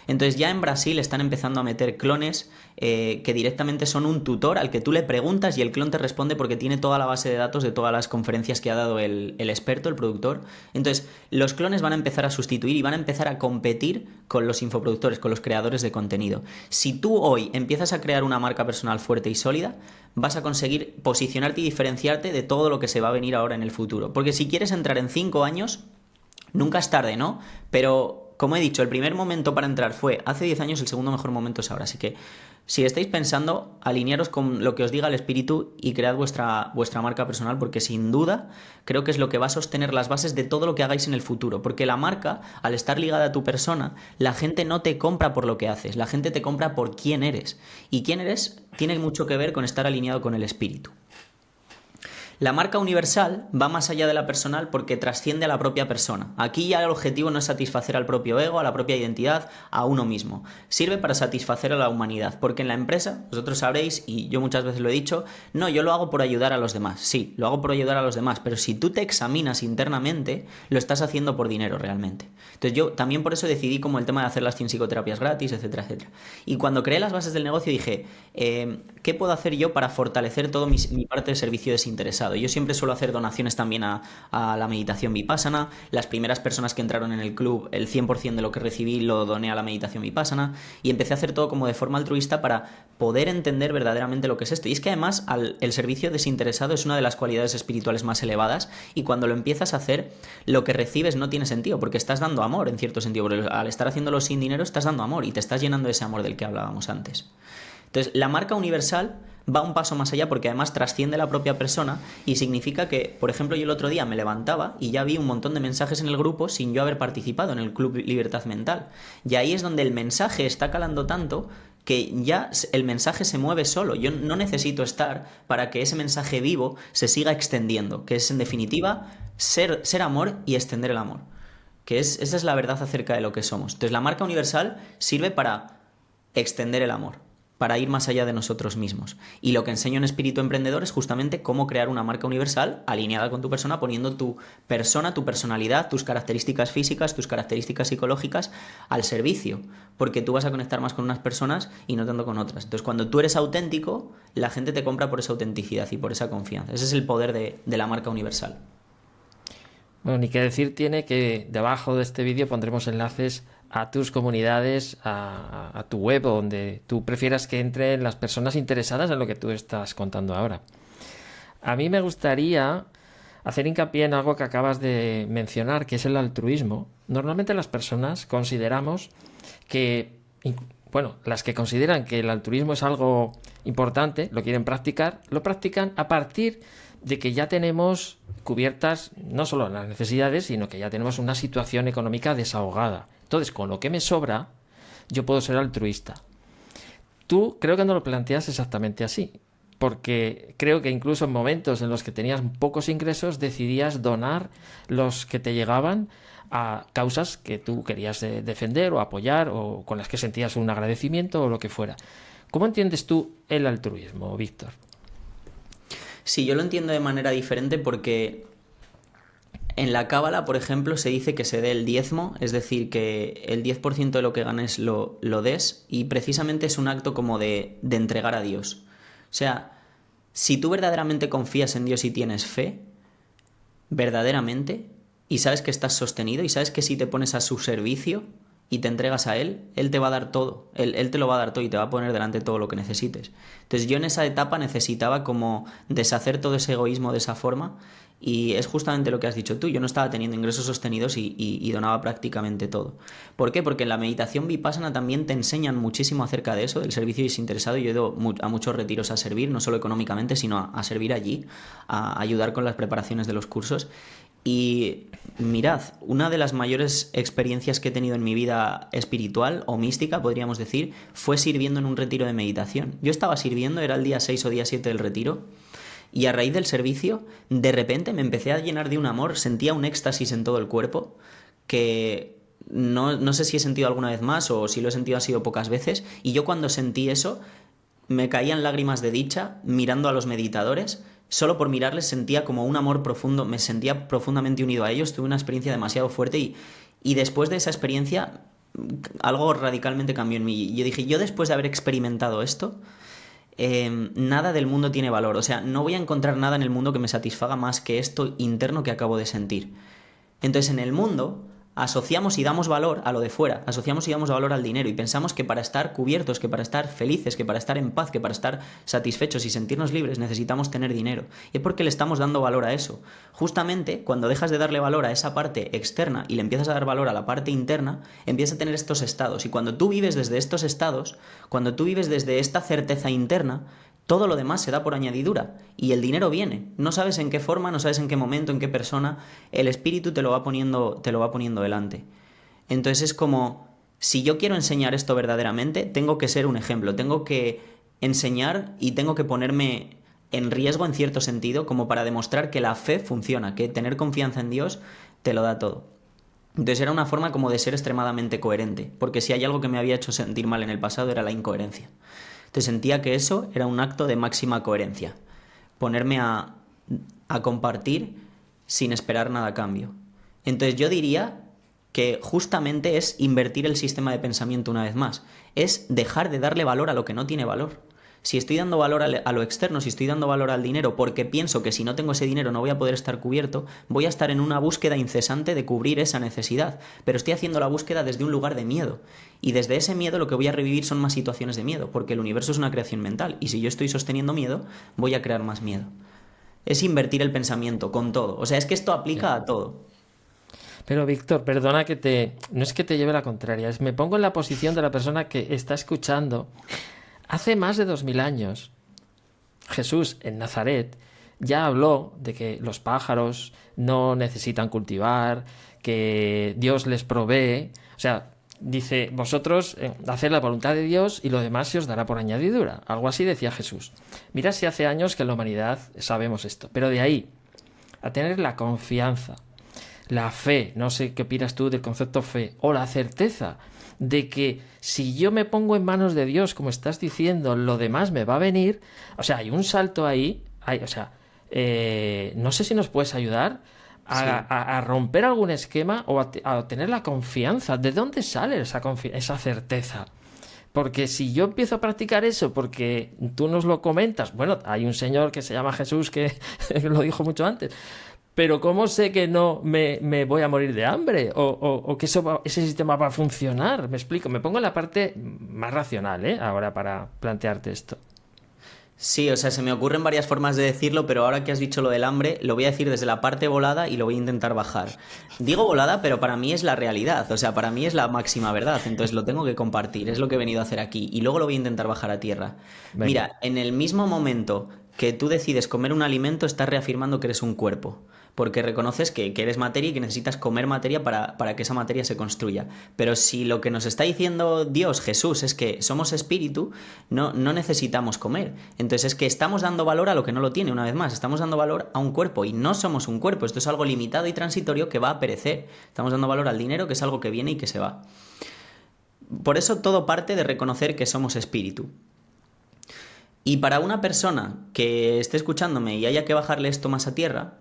Entonces ya en Brasil están empezando a meter clones que directamente son un tutor al que tú le preguntas y el clon te responde porque tiene toda la base de datos de todas las conferencias que ha dado el experto, el productor. Entonces los clones van a empezar a sustituir y van a empezar a competir con los infoproductores, con los creadores de contenido. Si tú hoy empiezas a crear una marca personal fuerte y sólida, vas a conseguir posicionarte y diferenciarte de todo lo que se va a venir ahora en el futuro. Porque si quieres entrar en 5 años, nunca es tarde, ¿no? Pero como he dicho, el primer momento para entrar fue hace 10 años, el segundo mejor momento es ahora. Así que si estáis pensando, alinearos con lo que os diga el espíritu y cread vuestra marca personal, porque sin duda creo que es lo que va a sostener las bases de todo lo que hagáis en el futuro. Porque la marca, al estar ligada a tu persona, la gente no te compra por lo que haces, la gente te compra por quién eres. Y quién eres tiene mucho que ver con estar alineado con el espíritu. La marca universal va más allá de la personal porque trasciende a la propia persona. Aquí ya el objetivo no es satisfacer al propio ego, a la propia identidad, a uno mismo. Sirve para satisfacer a la humanidad, porque en la empresa, vosotros sabréis, y yo muchas veces lo he dicho, no, yo lo hago por ayudar a los demás. Sí, lo hago por ayudar a los demás, pero si tú te examinas internamente, lo estás haciendo por dinero realmente. Entonces yo también por eso decidí como el tema de hacer las 100 psicoterapias gratis, etcétera, etcétera. Y cuando creé las bases del negocio dije, ¿qué puedo hacer yo para fortalecer todo mi parte de servicio desinteresado? Yo siempre suelo hacer donaciones también a la meditación Vipassana. Las primeras personas que entraron en el club, el 100% de lo que recibí lo doné a la meditación Vipassana y empecé a hacer todo como de forma altruista para poder entender verdaderamente lo que es esto. Y es que además el servicio desinteresado es una de las cualidades espirituales más elevadas y cuando lo empiezas a hacer, lo que recibes no tiene sentido porque estás dando amor en cierto sentido. Porque al estar haciéndolo sin dinero estás dando amor y te estás llenando de ese amor del que hablábamos antes. Entonces, la marca universal va un paso más allá porque además trasciende la propia persona y significa que, por ejemplo, yo el otro día me levantaba y ya vi un montón de mensajes en el grupo sin yo haber participado en el Club Libertad Mental. Y ahí es donde el mensaje está calando tanto que ya el mensaje se mueve solo. Yo no necesito estar para que ese mensaje vivo se siga extendiendo, que es en definitiva ser amor y extender el amor. Esa es la verdad acerca de lo que somos. Entonces, la marca universal sirve para extender el amor, para ir más allá de nosotros mismos. Y lo que enseño en Espíritu Emprendedor es justamente cómo crear una marca universal alineada con tu persona, poniendo tu persona, tu personalidad, tus características físicas, tus características psicológicas al servicio, porque tú vas a conectar más con unas personas y no tanto con otras. Entonces, cuando tú eres auténtico, la gente te compra por esa autenticidad y por esa confianza. Ese es el poder de la marca universal. Bueno, ni que decir tiene que debajo de este vídeo pondremos enlaces a tus comunidades, a tu web, donde tú prefieras que entren las personas interesadas en lo que tú estás contando ahora. A mí me gustaría hacer hincapié en algo que acabas de mencionar, que es el altruismo. Normalmente las personas consideramos que, bueno, las que consideran que el altruismo es algo importante, lo quieren practicar, lo practican a partir de que ya tenemos cubiertas no solo las necesidades, sino que ya tenemos una situación económica desahogada. Entonces, con lo que me sobra, yo puedo ser altruista. Tú creo que no lo planteas exactamente así, porque creo que incluso en momentos en los que tenías pocos ingresos, decidías donar los que te llegaban a causas que tú querías defender o apoyar o con las que sentías un agradecimiento o lo que fuera. ¿Cómo entiendes tú el altruismo, Víctor? Sí, yo lo entiendo de manera diferente porque en la Cábala, por ejemplo, se dice que se dé el diezmo, es decir, que el 10% de lo que ganes lo des, y precisamente es un acto como de entregar a Dios. O sea, si tú verdaderamente confías en Dios y tienes fe, verdaderamente, y sabes que estás sostenido, y sabes que si te pones a su servicio y te entregas a Él, Él te va a dar todo, Él te lo va a dar todo y te va a poner delante todo lo que necesites. Entonces yo en esa etapa necesitaba como deshacer todo ese egoísmo de esa forma. Y es justamente lo que has dicho tú, yo no estaba teniendo ingresos sostenidos y donaba prácticamente todo. ¿Por qué? Porque en la meditación Vipassana también te enseñan muchísimo acerca de eso, del servicio desinteresado. Yo he ido a muchos retiros a servir, no solo económicamente, sino a servir allí, a ayudar con las preparaciones de los cursos. Y mirad, una de las mayores experiencias que he tenido en mi vida espiritual o mística, podríamos decir, fue sirviendo en un retiro de meditación. Yo estaba sirviendo, era el día 6 o día 7 del retiro, y a raíz del servicio, de repente me empecé a llenar de un amor, sentía un éxtasis en todo el cuerpo, que no sé si he sentido alguna vez más o si lo he sentido ha sido pocas veces, y yo cuando sentí eso, me caían lágrimas de dicha mirando a los meditadores, solo por mirarles sentía como un amor profundo, me sentía profundamente unido a ellos, tuve una experiencia demasiado fuerte y después de esa experiencia algo radicalmente cambió en mí. Y yo dije, yo después de haber experimentado esto, nada del mundo tiene valor. O sea, no voy a encontrar nada en el mundo que me satisfaga más que esto interno que acabo de sentir. Entonces, en el mundo asociamos y damos valor a lo de fuera, asociamos y damos valor al dinero y pensamos que para estar cubiertos, que para estar felices, que para estar en paz, que para estar satisfechos y sentirnos libres necesitamos tener dinero. Y es porque le estamos dando valor a eso. Justamente cuando dejas de darle valor a esa parte externa y le empiezas a dar valor a la parte interna, empiezas a tener estos estados. Y cuando tú vives desde estos estados, cuando tú vives desde esta certeza interna, todo lo demás se da por añadidura y el dinero viene. No sabes en qué forma, no sabes en qué momento, en qué persona. El espíritu te lo va poniendo delante. Entonces es como, si yo quiero enseñar esto verdaderamente, tengo que ser un ejemplo, tengo que enseñar y tengo que ponerme en riesgo en cierto sentido como para demostrar que la fe funciona, que tener confianza en Dios te lo da todo. Entonces era una forma como de ser extremadamente coherente, porque si hay algo que me había hecho sentir mal en el pasado era la incoherencia. Entonces sentía que eso era un acto de máxima coherencia. Ponerme a compartir sin esperar nada a cambio. Entonces yo diría que justamente es invertir el sistema de pensamiento una vez más. Es dejar de darle valor a lo que no tiene valor. Si estoy dando valor a lo externo, si estoy dando valor al dinero porque pienso que si no tengo ese dinero no voy a poder estar cubierto, voy a estar en una búsqueda incesante de cubrir esa necesidad. Pero estoy haciendo la búsqueda desde un lugar de miedo. Y desde ese miedo lo que voy a revivir son más situaciones de miedo, porque el universo es una creación mental. Y si yo estoy sosteniendo miedo, voy a crear más miedo. Es invertir el pensamiento con todo. O sea, es que esto aplica a todo. Pero Víctor, perdona no es que te lleve la contraria, me pongo en la posición de la persona que está escuchando. Hace más de 2000 años, Jesús en Nazaret ya habló de que los pájaros no necesitan cultivar, que Dios les provee. O sea, dice, vosotros haced la voluntad de Dios y lo demás se os dará por añadidura. Algo así decía Jesús. Mira si hace años que en la humanidad sabemos esto. Pero de ahí a tener la confianza, la fe, no sé qué opinas tú del concepto fe, o la certeza de que si yo me pongo en manos de Dios, como estás diciendo, lo demás me va a venir. O sea, hay un salto ahí. No sé si nos puedes ayudar a romper algún esquema o a tener la confianza. ¿De dónde sale esa certeza? Porque si yo empiezo a practicar eso, porque tú nos lo comentas, bueno, hay un señor que se llama Jesús que lo dijo mucho antes, pero ¿cómo sé que no me voy a morir de hambre? O que ese sistema va a funcionar. Me explico, me pongo en la parte más racional, ahora para plantearte esto. Sí, o sea, se me ocurren varias formas de decirlo, pero ahora que has dicho lo del hambre, lo voy a decir desde la parte volada y lo voy a intentar bajar. Digo volada, pero para mí es la realidad, o sea, para mí es la máxima verdad, entonces lo tengo que compartir, es lo que he venido a hacer aquí, y luego lo voy a intentar bajar a tierra. Venga. Mira, en el mismo momento que tú decides comer un alimento, estás reafirmando que eres un cuerpo. Porque reconoces que eres materia y que necesitas comer materia para que esa materia se construya. Pero si lo que nos está diciendo Dios, Jesús, es que somos espíritu, no necesitamos comer. Entonces es que estamos dando valor a lo que no lo tiene, una vez más. Estamos dando valor a un cuerpo y no somos un cuerpo. Esto es algo limitado y transitorio que va a perecer. Estamos dando valor al dinero, que es algo que viene y que se va. Por eso todo parte de reconocer que somos espíritu. Y para una persona que esté escuchándome y haya que bajarle esto más a tierra,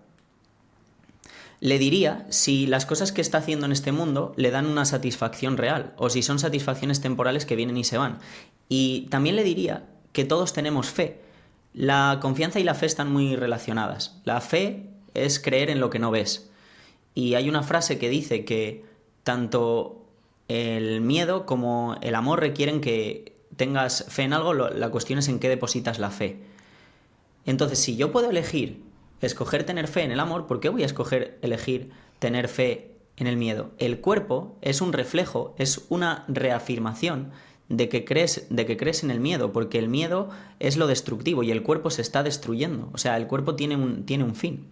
le diría si las cosas que está haciendo en este mundo le dan una satisfacción real o si son satisfacciones temporales que vienen y se van. Y también le diría que todos tenemos fe. La confianza y la fe están muy relacionadas. La fe es creer en lo que no ves. Y hay una frase que dice que tanto el miedo como el amor requieren que tengas fe en algo, la cuestión es en qué depositas la fe. Entonces, si yo puedo escoger tener fe en el amor, ¿por qué voy a elegir tener fe en el miedo? El cuerpo es un reflejo, es una reafirmación de que crees en el miedo, porque el miedo es lo destructivo y el cuerpo se está destruyendo. O sea, el cuerpo tiene un fin.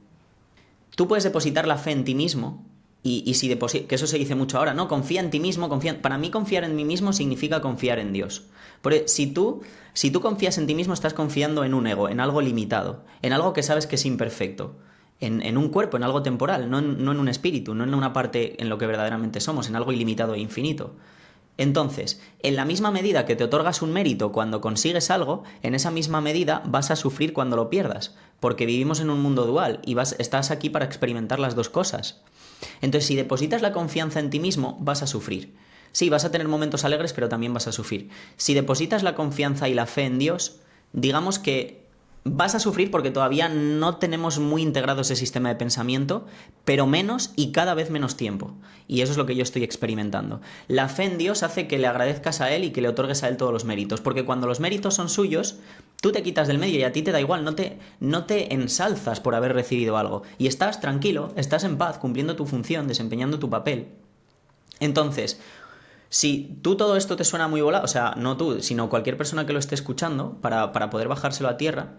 Tú puedes depositar la fe en ti mismo y si que eso se dice mucho ahora, ¿no? Confía en ti mismo, para mí confiar en mí mismo significa confiar en Dios. Porque si tú confías en ti mismo, estás confiando en un ego, en algo limitado, en algo que sabes que es imperfecto, en un cuerpo, en algo temporal, no en un espíritu, no en una parte en lo que verdaderamente somos, en algo ilimitado e infinito. Entonces, en la misma medida que te otorgas un mérito cuando consigues algo, en esa misma medida vas a sufrir cuando lo pierdas, porque vivimos en un mundo dual y estás aquí para experimentar las dos cosas. Entonces, si depositas la confianza en ti mismo, vas a sufrir. Sí, vas a tener momentos alegres, pero también vas a sufrir. Si depositas la confianza y la fe en Dios, digamos que vas a sufrir porque todavía no tenemos muy integrado ese sistema de pensamiento, pero menos y cada vez menos tiempo. Y eso es lo que yo estoy experimentando. La fe en Dios hace que le agradezcas a Él y que le otorgues a Él todos los méritos, porque cuando los méritos son suyos, tú te quitas del medio y a ti te da igual, no te ensalzas por haber recibido algo. Y estás tranquilo, estás en paz, cumpliendo tu función, desempeñando tu papel. Entonces, si tú todo esto te suena muy volado, o sea, no tú, sino cualquier persona que lo esté escuchando, para poder bajárselo a tierra,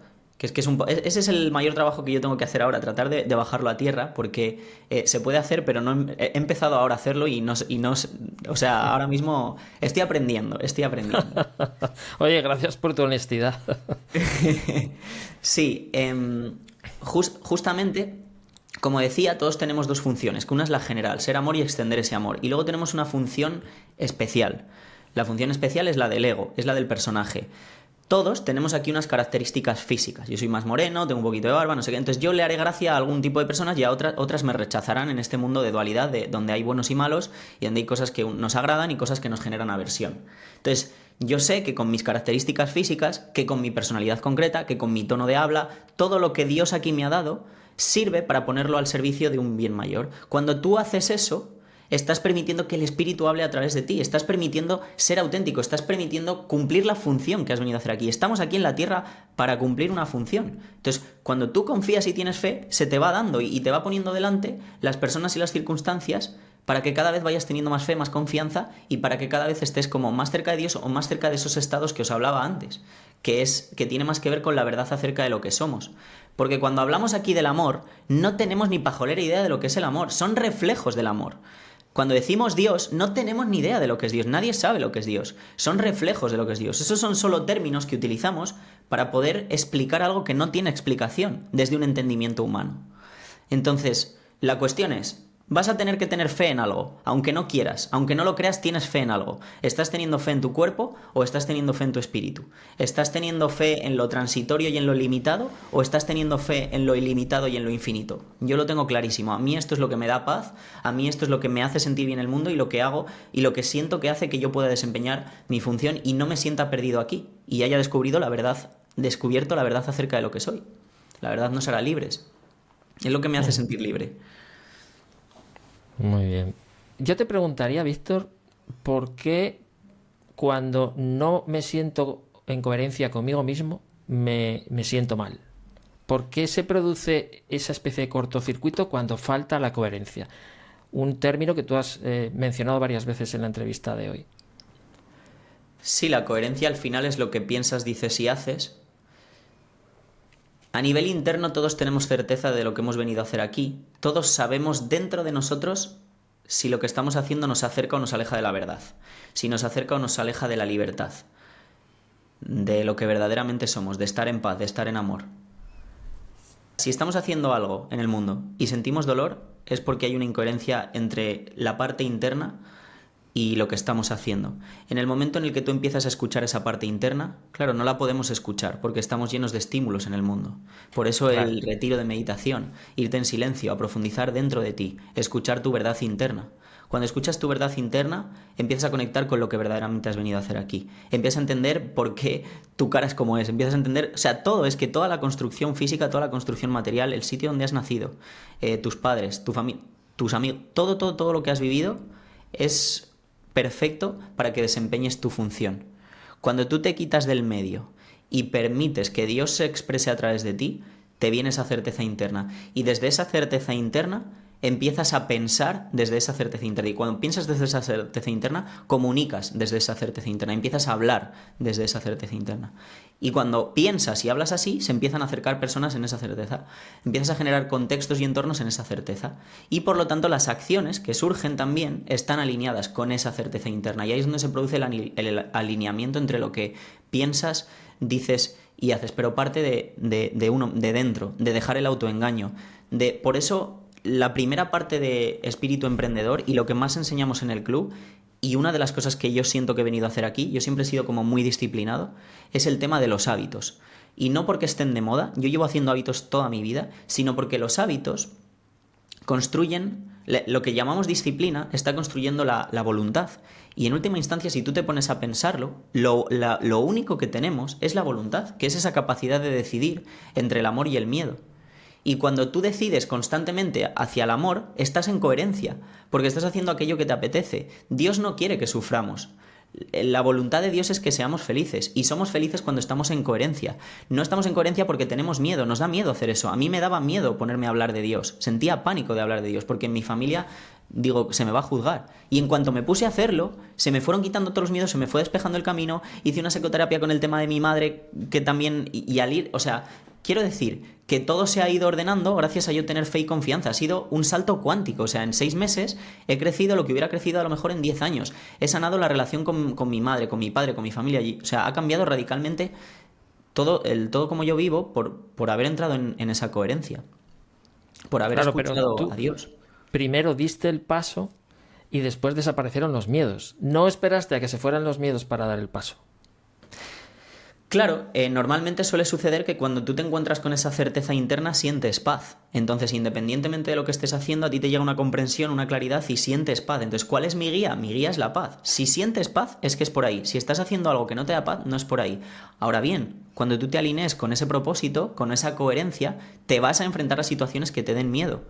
ese es el mayor trabajo que yo tengo que hacer ahora, tratar de bajarlo a tierra, porque se puede hacer, pero no he empezado ahora a hacerlo y no, o sea, ahora mismo estoy aprendiendo. Oye, gracias por tu honestidad. Sí, justamente, como decía, todos tenemos dos funciones, que una es la general, ser amor y extender ese amor, y luego tenemos una función especial. La función especial es la del ego, es la del personaje. Todos tenemos aquí unas características físicas. Yo soy más moreno, tengo un poquito de barba, no sé qué. Entonces yo le haré gracia a algún tipo de personas y a otras me rechazarán en este mundo de dualidad, donde hay buenos y malos y donde hay cosas que nos agradan y cosas que nos generan aversión. Entonces yo sé que con mis características físicas, que con mi personalidad concreta, que con mi tono de habla, todo lo que Dios aquí me ha dado sirve para ponerlo al servicio de un bien mayor. Cuando tú haces eso, estás permitiendo que el Espíritu hable a través de ti, estás permitiendo ser auténtico, estás permitiendo cumplir la función que has venido a hacer aquí. Estamos aquí en la tierra para cumplir una función. Entonces, cuando tú confías y tienes fe, se te va dando y te va poniendo delante las personas y las circunstancias para que cada vez vayas teniendo más fe, más confianza y para que cada vez estés como más cerca de Dios o más cerca de esos estados que os hablaba antes, que tiene más que ver con la verdad acerca de lo que somos. Porque cuando hablamos aquí del amor, no tenemos ni pajolera idea de lo que es el amor, son reflejos del amor. Cuando decimos Dios, no tenemos ni idea de lo que es Dios, nadie sabe lo que es Dios, son reflejos de lo que es Dios. Esos son solo términos que utilizamos para poder explicar algo que no tiene explicación desde un entendimiento humano. Entonces, la cuestión es, vas a tener que tener fe en algo, aunque no quieras, aunque no lo creas, tienes fe en algo. ¿Estás teniendo fe en tu cuerpo o estás teniendo fe en tu espíritu? ¿Estás teniendo fe en lo transitorio y en lo limitado o estás teniendo fe en lo ilimitado y en lo infinito? Yo lo tengo clarísimo. A mí esto es lo que me da paz, a mí esto es lo que me hace sentir bien el mundo y lo que hago y lo que siento que hace que yo pueda desempeñar mi función y no me sienta perdido aquí y haya descubierto la verdad acerca de lo que soy. La verdad nos hará libres. Es lo que me hace sentir libre. Muy bien. Yo te preguntaría, Víctor, ¿por qué cuando no me siento en coherencia conmigo mismo me siento mal? ¿Por qué se produce esa especie de cortocircuito cuando falta la coherencia? Un término que tú has mencionado varias veces en la entrevista de hoy. Sí, la coherencia al final es lo que piensas, dices y haces. A nivel interno todos tenemos certeza de lo que hemos venido a hacer aquí. Todos sabemos dentro de nosotros si lo que estamos haciendo nos acerca o nos aleja de la verdad. Si nos acerca o nos aleja de la libertad. De lo que verdaderamente somos, de estar en paz, de estar en amor. Si estamos haciendo algo en el mundo y sentimos dolor, es porque hay una incoherencia entre la parte interna y lo que estamos haciendo. En el momento en el que tú empiezas a escuchar esa parte interna, claro, no la podemos escuchar porque estamos llenos de estímulos en el mundo. Por eso el retiro de meditación, irte en silencio, a profundizar dentro de ti, escuchar tu verdad interna. Cuando escuchas tu verdad interna, empiezas a conectar con lo que verdaderamente has venido a hacer aquí. Empiezas a entender por qué tu cara es como es. Empiezas a entender, o sea, toda la construcción física, toda la construcción material, el sitio donde has nacido, tus padres, tu familia, tus amigos, todo lo que has vivido es perfecto para que desempeñes tu función. Cuando tú te quitas del medio y permites que Dios se exprese a través de ti, te viene esa certeza interna. Y desde esa certeza interna empiezas a pensar desde esa certeza interna. Y cuando piensas desde esa certeza interna, comunicas desde esa certeza interna. Empiezas a hablar desde esa certeza interna. Y cuando piensas y hablas así, se empiezan a acercar personas en esa certeza. Empiezas a generar contextos y entornos en esa certeza. Y por lo tanto, las acciones que surgen también están alineadas con esa certeza interna. Y ahí es donde se produce el alineamiento entre lo que piensas, dices y haces. Pero parte de uno, de dentro, de dejar el autoengaño. Por eso la primera parte de espíritu emprendedor y lo que más enseñamos en el club, y una de las cosas que yo siento que he venido a hacer aquí, yo siempre he sido como muy disciplinado, es el tema de los hábitos. Y no porque estén de moda, yo llevo haciendo hábitos toda mi vida, sino porque los hábitos construyen, lo que llamamos disciplina, está construyendo la voluntad. Y en última instancia, si tú te pones a pensarlo, lo único que tenemos es la voluntad, que es esa capacidad de decidir entre el amor y el miedo. Y cuando tú decides constantemente hacia el amor, estás en coherencia, porque estás haciendo aquello que te apetece. Dios no quiere que suframos. La voluntad de Dios es que seamos felices, y somos felices cuando estamos en coherencia. No estamos en coherencia porque tenemos miedo, nos da miedo hacer eso. A mí me daba miedo ponerme a hablar de Dios, sentía pánico de hablar de Dios, porque en mi familia, digo, se me va a juzgar. Y en cuanto me puse a hacerlo, se me fueron quitando todos los miedos, se me fue despejando el camino, hice una psicoterapia con el tema de mi madre, que también, y al ir, o sea, quiero decir que todo se ha ido ordenando gracias a yo tener fe y confianza. Ha sido un salto cuántico. O sea, en 6 meses he crecido lo que hubiera crecido a lo mejor en 10 años. He sanado la relación con mi madre, con mi padre, con mi familia. O sea, ha cambiado radicalmente todo como yo vivo por haber entrado en esa coherencia. Por haber escuchado a Dios. Primero diste el paso y después desaparecieron los miedos. No esperaste a que se fueran los miedos para dar el paso. Claro, normalmente suele suceder que cuando tú te encuentras con esa certeza interna sientes paz. Entonces, independientemente de lo que estés haciendo, a ti te llega una comprensión, una claridad y sientes paz. Entonces, ¿cuál es mi guía? Mi guía es la paz. Si sientes paz, es que es por ahí. Si estás haciendo algo que no te da paz, no es por ahí. Ahora bien, cuando tú te alinees con ese propósito, con esa coherencia, te vas a enfrentar a situaciones que te den miedo.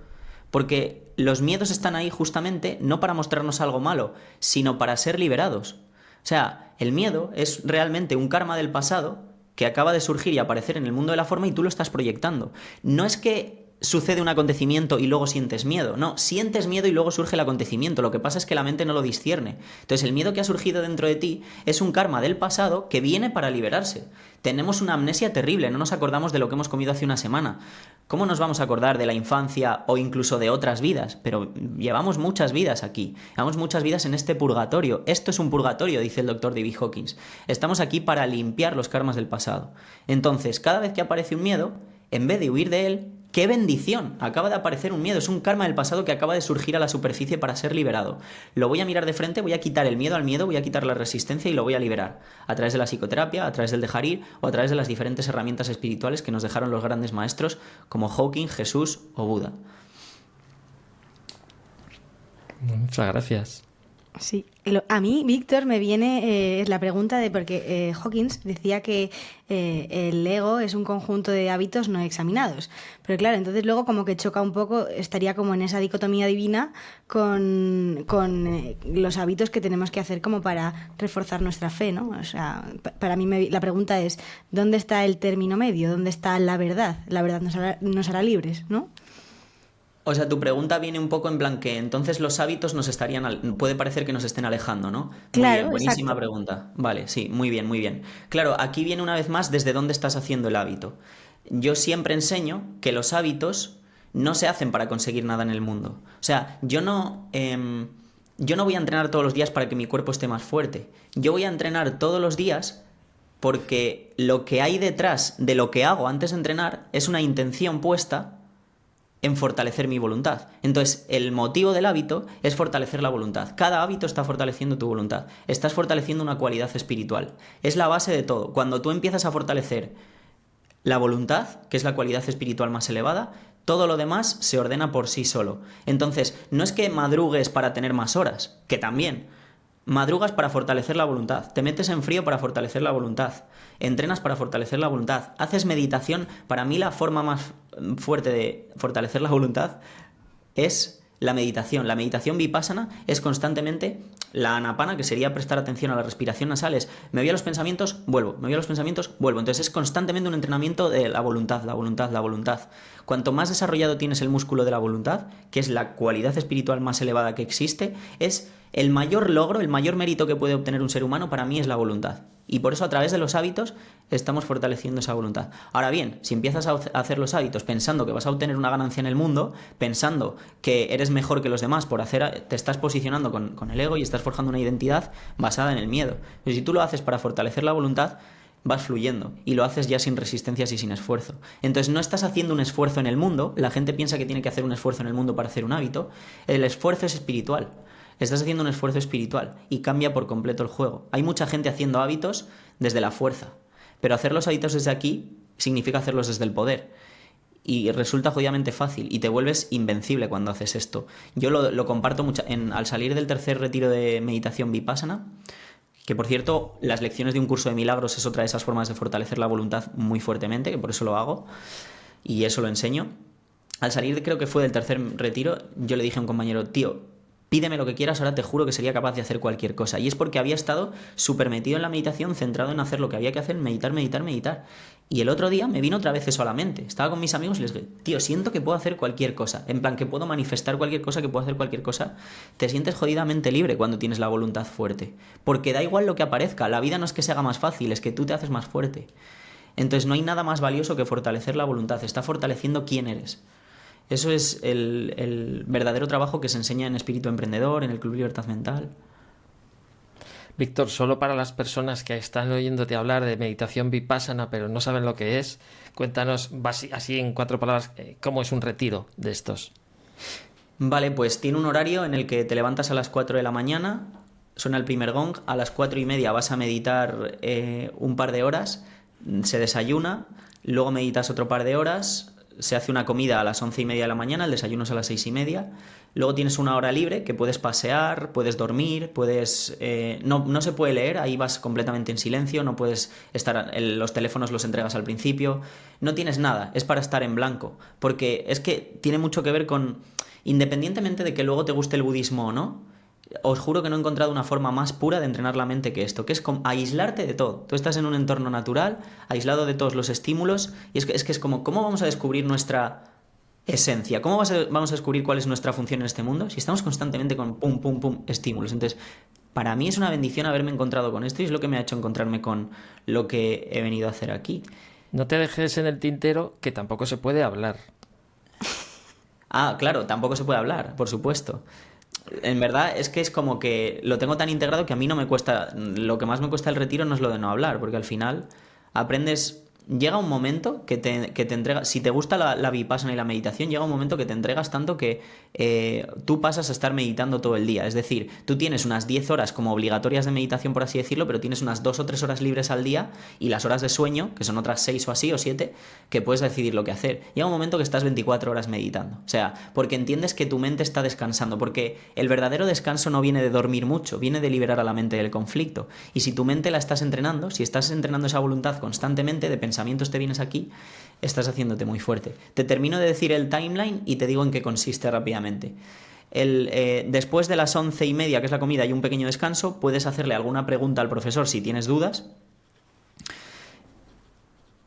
Porque los miedos están ahí justamente no para mostrarnos algo malo, sino para ser liberados. O sea, el miedo es realmente un karma del pasado que acaba de surgir y aparecer en el mundo de la forma y tú lo estás proyectando. No es que sucede un acontecimiento y luego sientes miedo. No, sientes miedo y luego surge el acontecimiento. Lo que pasa es que la mente no lo discierne. Entonces, el miedo que ha surgido dentro de ti es un karma del pasado que viene para liberarse. Tenemos una amnesia terrible, no nos acordamos de lo que hemos comido hace una semana. ¿Cómo nos vamos a acordar de la infancia o incluso de otras vidas? Pero llevamos muchas vidas aquí, llevamos muchas vidas en este purgatorio. Esto es un purgatorio, dice el doctor David Hawkins. Estamos aquí para limpiar los karmas del pasado. Entonces, cada vez que aparece un miedo, en vez de huir de él, ¡qué bendición! Acaba de aparecer un miedo, es un karma del pasado que acaba de surgir a la superficie para ser liberado. Lo voy a mirar de frente, voy a quitar el miedo al miedo, voy a quitar la resistencia y lo voy a liberar. A través de la psicoterapia, a través del dejar ir o a través de las diferentes herramientas espirituales que nos dejaron los grandes maestros como Hawking, Jesús o Buda. Muchas gracias. Sí, a mí, Víctor, me viene la pregunta de porque Hawkins decía que el ego es un conjunto de hábitos no examinados. Pero claro, entonces luego como que choca un poco, estaría como en esa dicotomía divina con los hábitos que tenemos que hacer como para reforzar nuestra fe, ¿no? O sea, para mí la pregunta es, ¿dónde está el término medio? ¿Dónde está la verdad? La verdad nos hará libres, ¿no? O sea, tu pregunta viene un poco en plan que entonces los hábitos nos puede parecer que nos estén alejando, ¿no? Claro, muy bien, buenísima exacto. Pregunta. Vale, sí, muy bien, muy bien. Claro, aquí viene una vez más desde dónde estás haciendo el hábito. Yo siempre enseño que los hábitos no se hacen para conseguir nada en el mundo. O sea, yo no voy a entrenar todos los días para que mi cuerpo esté más fuerte. Yo voy a entrenar todos los días porque lo que hay detrás de lo que hago antes de entrenar es una intención puesta en fortalecer mi voluntad. Entonces, el motivo del hábito es fortalecer la voluntad. Cada hábito está fortaleciendo tu voluntad. Estás fortaleciendo una cualidad espiritual. Es la base de todo. Cuando tú empiezas a fortalecer la voluntad, que es la cualidad espiritual más elevada, todo lo demás se ordena por sí solo. Entonces, no es que madrugues para tener más horas, que también. Madrugas para fortalecer la voluntad, te metes en frío para fortalecer la voluntad, entrenas para fortalecer la voluntad, haces meditación. Para mí la forma más fuerte de fortalecer la voluntad es la meditación. La meditación vipassana es constantemente la anapana, que sería prestar atención a la respiración nasal, es me voy a los pensamientos, vuelvo, me voy a los pensamientos, vuelvo. Entonces es constantemente un entrenamiento de la voluntad, la voluntad, la voluntad. Cuanto más desarrollado tienes el músculo de la voluntad, que es la cualidad espiritual más elevada que existe, es el mayor logro, el mayor mérito que puede obtener un ser humano para mí es la voluntad. Y por eso a través de los hábitos estamos fortaleciendo esa voluntad. Ahora bien, si empiezas a hacer los hábitos pensando que vas a obtener una ganancia en el mundo, pensando que eres mejor que los demás te estás posicionando con el ego y estás forjando una identidad basada en el miedo. Pero si tú lo haces para fortalecer la voluntad, vas fluyendo y lo haces ya sin resistencias y sin esfuerzo. Entonces no estás haciendo un esfuerzo en el mundo, la gente piensa que tiene que hacer un esfuerzo en el mundo para hacer un hábito, el esfuerzo es espiritual. Estás haciendo un esfuerzo espiritual y cambia por completo el juego. Hay mucha gente haciendo hábitos desde la fuerza, pero hacer los hábitos desde aquí significa hacerlos desde el poder. Y resulta jodidamente fácil y te vuelves invencible cuando haces esto. Yo lo comparto mucho. Al salir del tercer retiro de meditación Vipassana, que por cierto, las lecciones de un curso de milagros es otra de esas formas de fortalecer la voluntad muy fuertemente, que por eso lo hago y eso lo enseño. Al salir, creo que fue del tercer retiro, yo le dije a un compañero, tío, pídeme lo que quieras, ahora te juro que sería capaz de hacer cualquier cosa. Y es porque había estado súper metido en la meditación, centrado en hacer lo que había que hacer, meditar, meditar, meditar. Y el otro día me vino otra vez eso a la mente. Estaba con mis amigos y les dije, tío, siento que puedo hacer cualquier cosa. En plan, que puedo manifestar cualquier cosa, que puedo hacer cualquier cosa. Te sientes jodidamente libre cuando tienes la voluntad fuerte. Porque da igual lo que aparezca. La vida no es que se haga más fácil, es que tú te haces más fuerte. Entonces no hay nada más valioso que fortalecer la voluntad. Está fortaleciendo quién eres. Eso es el verdadero trabajo que se enseña en Espíritu Emprendedor, en el Club Libertad Mental. Víctor, solo para las personas que están oyéndote hablar de meditación vipassana pero no saben lo que es, cuéntanos así en 4 palabras cómo es un retiro de estos. Vale, pues tiene un horario en el que te levantas a las 4 de la mañana, suena el primer gong, a las 4:30 vas a meditar un par de horas, se desayuna, luego meditas otro par de horas, se hace una comida a las 11:30 de la mañana, el desayuno es a las 6:30, luego tienes una hora libre que puedes pasear, puedes dormir, puedes... no se puede leer, ahí vas completamente en silencio, no puedes estar... los teléfonos los entregas al principio, no tienes nada, es para estar en blanco, porque es que tiene mucho que ver con... Independientemente de que luego te guste el budismo o no, os juro que no he encontrado una forma más pura de entrenar la mente que esto, que es como aislarte de todo. Tú estás en un entorno natural, aislado de todos los estímulos, y es que es como, ¿cómo vamos a descubrir nuestra esencia? ¿Cómo vamos a descubrir cuál es nuestra función en este mundo si estamos constantemente con pum, pum, pum estímulos? Entonces, para mí es una bendición haberme encontrado con esto y es lo que me ha hecho encontrarme con lo que he venido a hacer aquí. No te dejes en el tintero que tampoco se puede hablar. Ah, claro, tampoco se puede hablar, por supuesto. En verdad es que es como que lo tengo tan integrado que a mí no me cuesta, lo que más me cuesta el retiro no es lo de no hablar, porque al final aprendes, llega un momento que te entregas, si te gusta la vipassana y la meditación, llega un momento que te entregas tanto que tú pasas a estar meditando todo el día, es decir, tú tienes unas 10 horas como obligatorias de meditación, por así decirlo, pero tienes unas 2 o 3 horas libres al día y las horas de sueño, que son otras 6 o así o 7, que puedes decidir lo que hacer. Llega un momento que estás 24 horas meditando, o sea, porque entiendes que tu mente está descansando, porque el verdadero descanso no viene de dormir mucho, viene de liberar a la mente del conflicto, y si tu mente la estás entrenando, si estás entrenando esa voluntad constantemente de pensamientos, te vienes aquí, estás haciéndote muy fuerte. Te termino de decir el timeline y te digo en qué consiste rápidamente. Después de las 11:30, que es la comida, y un pequeño descanso, puedes hacerle alguna pregunta al profesor si tienes dudas.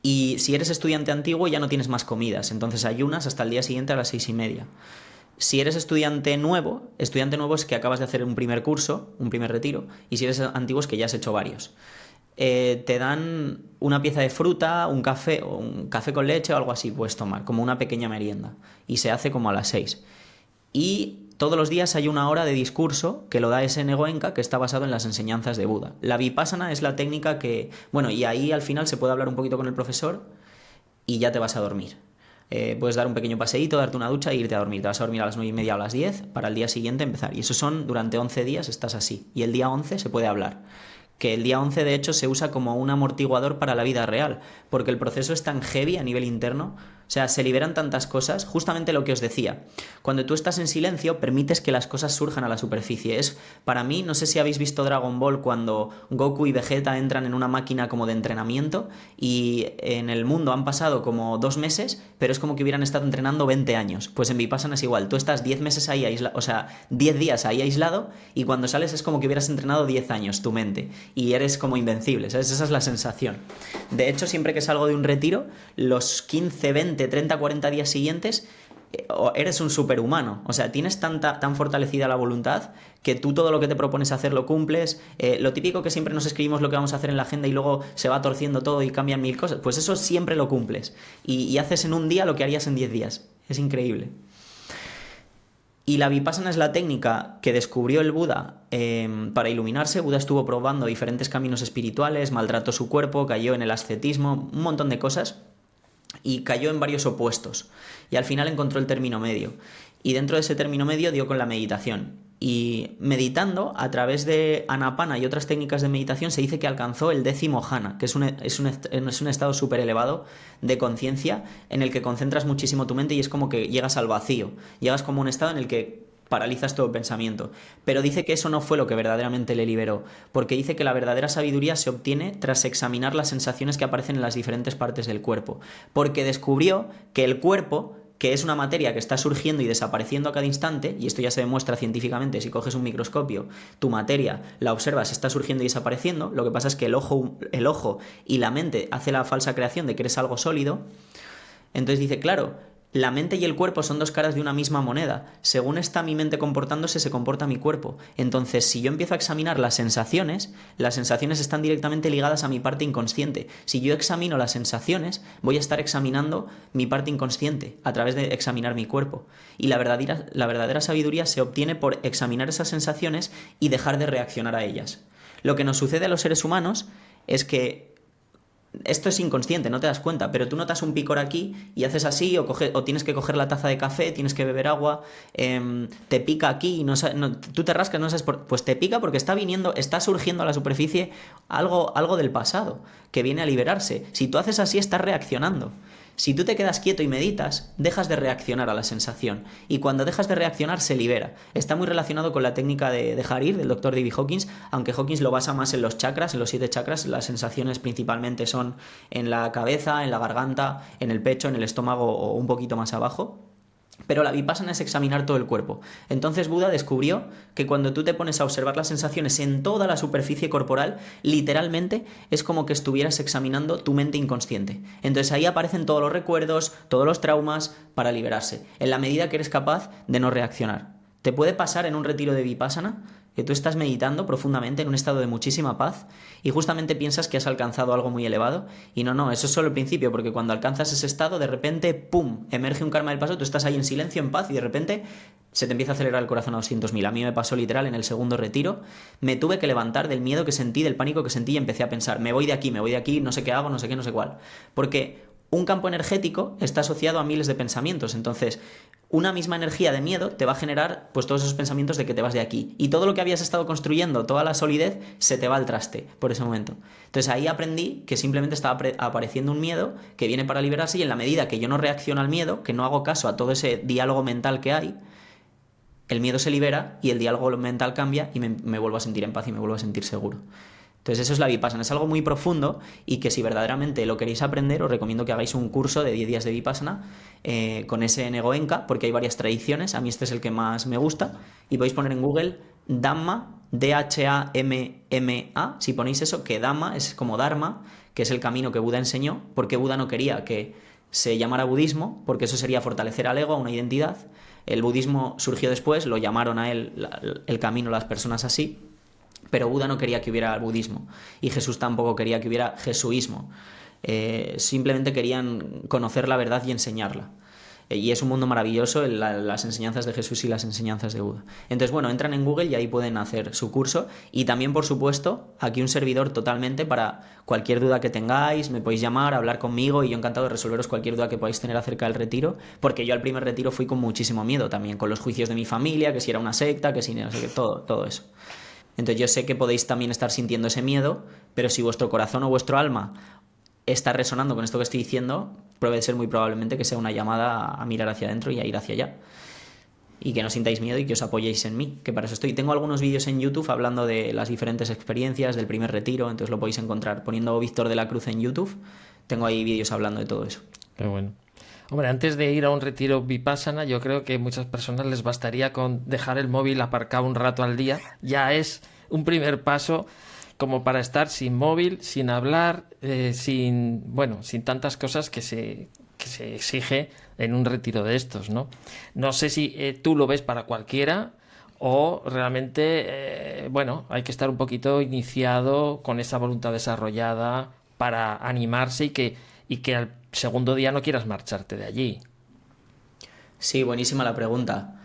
Y si eres estudiante antiguo ya no tienes más comidas, entonces ayunas hasta el día siguiente a las 6:30. Si eres estudiante nuevo es que acabas de hacer un primer curso, un primer retiro, y si eres antiguo es que ya has hecho varios. Te dan una pieza de fruta, un café o un café con leche o algo así, puedes tomar, como una pequeña merienda, y se hace como a las 6. Y todos los días hay una hora de discurso que lo da S.N. Goenka, que está basado en las enseñanzas de Buda. La vipassana es la técnica que... Bueno, y ahí al final se puede hablar un poquito con el profesor y ya te vas a dormir. Puedes dar un pequeño paseíto, darte una ducha e irte a dormir. Te vas a dormir a las 9:30 o a las 10 para el día siguiente empezar. Y eso son, durante 11 días estás así. Y el día 11 se puede hablar. Que el día 11 de hecho se usa como un amortiguador para la vida real, porque el proceso es tan heavy a nivel interno, o sea, se liberan tantas cosas, justamente lo que os decía, cuando tú estás en silencio permites que las cosas surjan a la superficie. Es, para mí, no sé si habéis visto Dragon Ball cuando Goku y Vegeta entran en una máquina como de entrenamiento y en el mundo han pasado como 2 meses, pero es como que hubieran estado entrenando 20 años. Pues en Vipassana es igual, tú estás 10 meses ahí aislado, o sea, 10 días ahí aislado, y cuando sales es como que hubieras entrenado 10 años tu mente y eres como invencible, ¿sabes? Esa es la sensación. De hecho, siempre que salgo de un retiro, los 15, 20, 30, 40 días siguientes eres un superhumano, o sea, tienes tan fortalecida la voluntad que tú todo lo que te propones hacer lo cumples. Lo típico que siempre nos escribimos lo que vamos a hacer en la agenda y luego se va torciendo todo y cambian 1000 cosas, pues eso siempre lo cumples y haces en un día lo que harías en 10 días. Es increíble. Y la Vipassana es la técnica que descubrió el Buda para iluminarse. Buda estuvo probando diferentes caminos espirituales, maltrató su cuerpo, cayó en el ascetismo, un montón de cosas, y cayó en varios opuestos. Y al final encontró el término medio. Y dentro de ese término medio dio con la meditación. Y meditando, a través de Anapana y otras técnicas de meditación, se dice que alcanzó el 10º jhana, que es un estado súper elevado de conciencia en el que concentras muchísimo tu mente y es como que llegas al vacío. Llegas como a un estado en el que paralizas todo pensamiento. Pero dice que eso no fue lo que verdaderamente le liberó, porque dice que la verdadera sabiduría se obtiene tras examinar las sensaciones que aparecen en las diferentes partes del cuerpo. Porque descubrió que el cuerpo, que es una materia que está surgiendo y desapareciendo a cada instante, y esto ya se demuestra científicamente, si coges un microscopio, tu materia la observas, está surgiendo y desapareciendo, lo que pasa es que el ojo y la mente hace la falsa creación de que eres algo sólido. Entonces dice, claro, la mente y el cuerpo son dos caras de una misma moneda. Según está mi mente comportándose, se comporta mi cuerpo. Entonces, si yo empiezo a examinar las sensaciones están directamente ligadas a mi parte inconsciente. Si yo examino las sensaciones, voy a estar examinando mi parte inconsciente a través de examinar mi cuerpo. Y la verdadera sabiduría se obtiene por examinar esas sensaciones y dejar de reaccionar a ellas. Lo que nos sucede a los seres humanos es que esto es inconsciente, no te das cuenta, pero tú notas un picor aquí y haces así, o tienes que coger la taza de café, tienes que beber agua, te pica aquí, tú te rascas, no sabes pues te pica porque está surgiendo a la superficie algo del pasado que viene a liberarse. Si tú haces así, estás reaccionando. Si tú te quedas quieto y meditas, dejas de reaccionar a la sensación. Y cuando dejas de reaccionar, se libera. Está muy relacionado con la técnica de dejar ir del Dr. David Hawkins, aunque Hawkins lo basa más en los chakras, en los 7 chakras. Las sensaciones principalmente son en la cabeza, en la garganta, en el pecho, en el estómago o un poquito más abajo. Pero la Vipassana es examinar todo el cuerpo. Entonces Buda descubrió que cuando tú te pones a observar las sensaciones en toda la superficie corporal, literalmente es como que estuvieras examinando tu mente inconsciente. Entonces ahí aparecen todos los recuerdos, todos los traumas para liberarse, en la medida que eres capaz de no reaccionar. Te puede pasar en un retiro de Vipassana que tú estás meditando profundamente en un estado de muchísima paz y justamente piensas que has alcanzado algo muy elevado y no, eso es solo el principio, porque cuando alcanzas ese estado de repente, ¡pum!, emerge un karma del pasado, tú estás ahí en silencio, en paz y de repente se te empieza a acelerar el corazón a 200.000. A mí me pasó literal en el segundo retiro, me tuve que levantar del miedo que sentí, del pánico que sentí y empecé a pensar, me voy de aquí, no sé qué hago, no sé qué, no sé cuál, porque un campo energético está asociado a miles de pensamientos, entonces una misma energía de miedo te va a generar pues todos esos pensamientos de que te vas de aquí y todo lo que habías estado construyendo, toda la solidez se te va al traste por ese momento. Entonces ahí aprendí que simplemente estaba apareciendo un miedo que viene para liberarse y en la medida que yo no reacciono al miedo, que no hago caso a todo ese diálogo mental que hay, el miedo se libera y el diálogo mental cambia y me vuelvo a sentir en paz y me vuelvo a sentir seguro. Entonces eso es la Vipassana, es algo muy profundo y que si verdaderamente lo queréis aprender os recomiendo que hagáis un curso de 10 días de Vipassana con ese Goenka, porque hay varias tradiciones, a mí este es el que más me gusta y podéis poner en Google Dhamma, D-H-A-M-M-A, si ponéis eso, que Dhamma es como Dharma, que es el camino que Buda enseñó, porque Buda no quería que se llamara budismo, porque eso sería fortalecer al ego, a una identidad. El budismo surgió después, lo llamaron a él el camino las personas así. Pero Buda no quería que hubiera budismo y Jesús tampoco quería que hubiera jesuísmo. Simplemente querían conocer la verdad y enseñarla. Y es un mundo maravilloso las enseñanzas de Jesús y las enseñanzas de Buda. Entonces, bueno, entran en Google y ahí pueden hacer su curso. Y también, por supuesto, aquí un servidor totalmente para cualquier duda que tengáis, me podéis llamar, hablar conmigo y yo encantado de resolveros cualquier duda que podáis tener acerca del retiro, porque yo al primer retiro fui con muchísimo miedo también, con los juicios de mi familia, que si era una secta, que si no sé qué, todo eso. Entonces yo sé que podéis también estar sintiendo ese miedo, pero si vuestro corazón o vuestro alma está resonando con esto que estoy diciendo, puede ser muy probablemente que sea una llamada a mirar hacia adentro y a ir hacia allá. Y que no sintáis miedo y que os apoyéis en mí, que para eso estoy. Tengo algunos vídeos en YouTube hablando de las diferentes experiencias del primer retiro, entonces lo podéis encontrar poniendo Víctor de la Cruz en YouTube. Tengo ahí vídeos hablando de todo eso. Qué bueno. Hombre, antes de ir a un retiro Vipassana, yo creo que a muchas personas les bastaría con dejar el móvil aparcado un rato al día. Ya es un primer paso como para estar sin móvil, sin hablar, sin tantas cosas que se exige en un retiro de estos, ¿no? No sé si tú lo ves para cualquiera o realmente, hay que estar un poquito iniciado con esa voluntad desarrollada para animarse y que al segundo día no quieras marcharte de allí. Sí, buenísima la pregunta.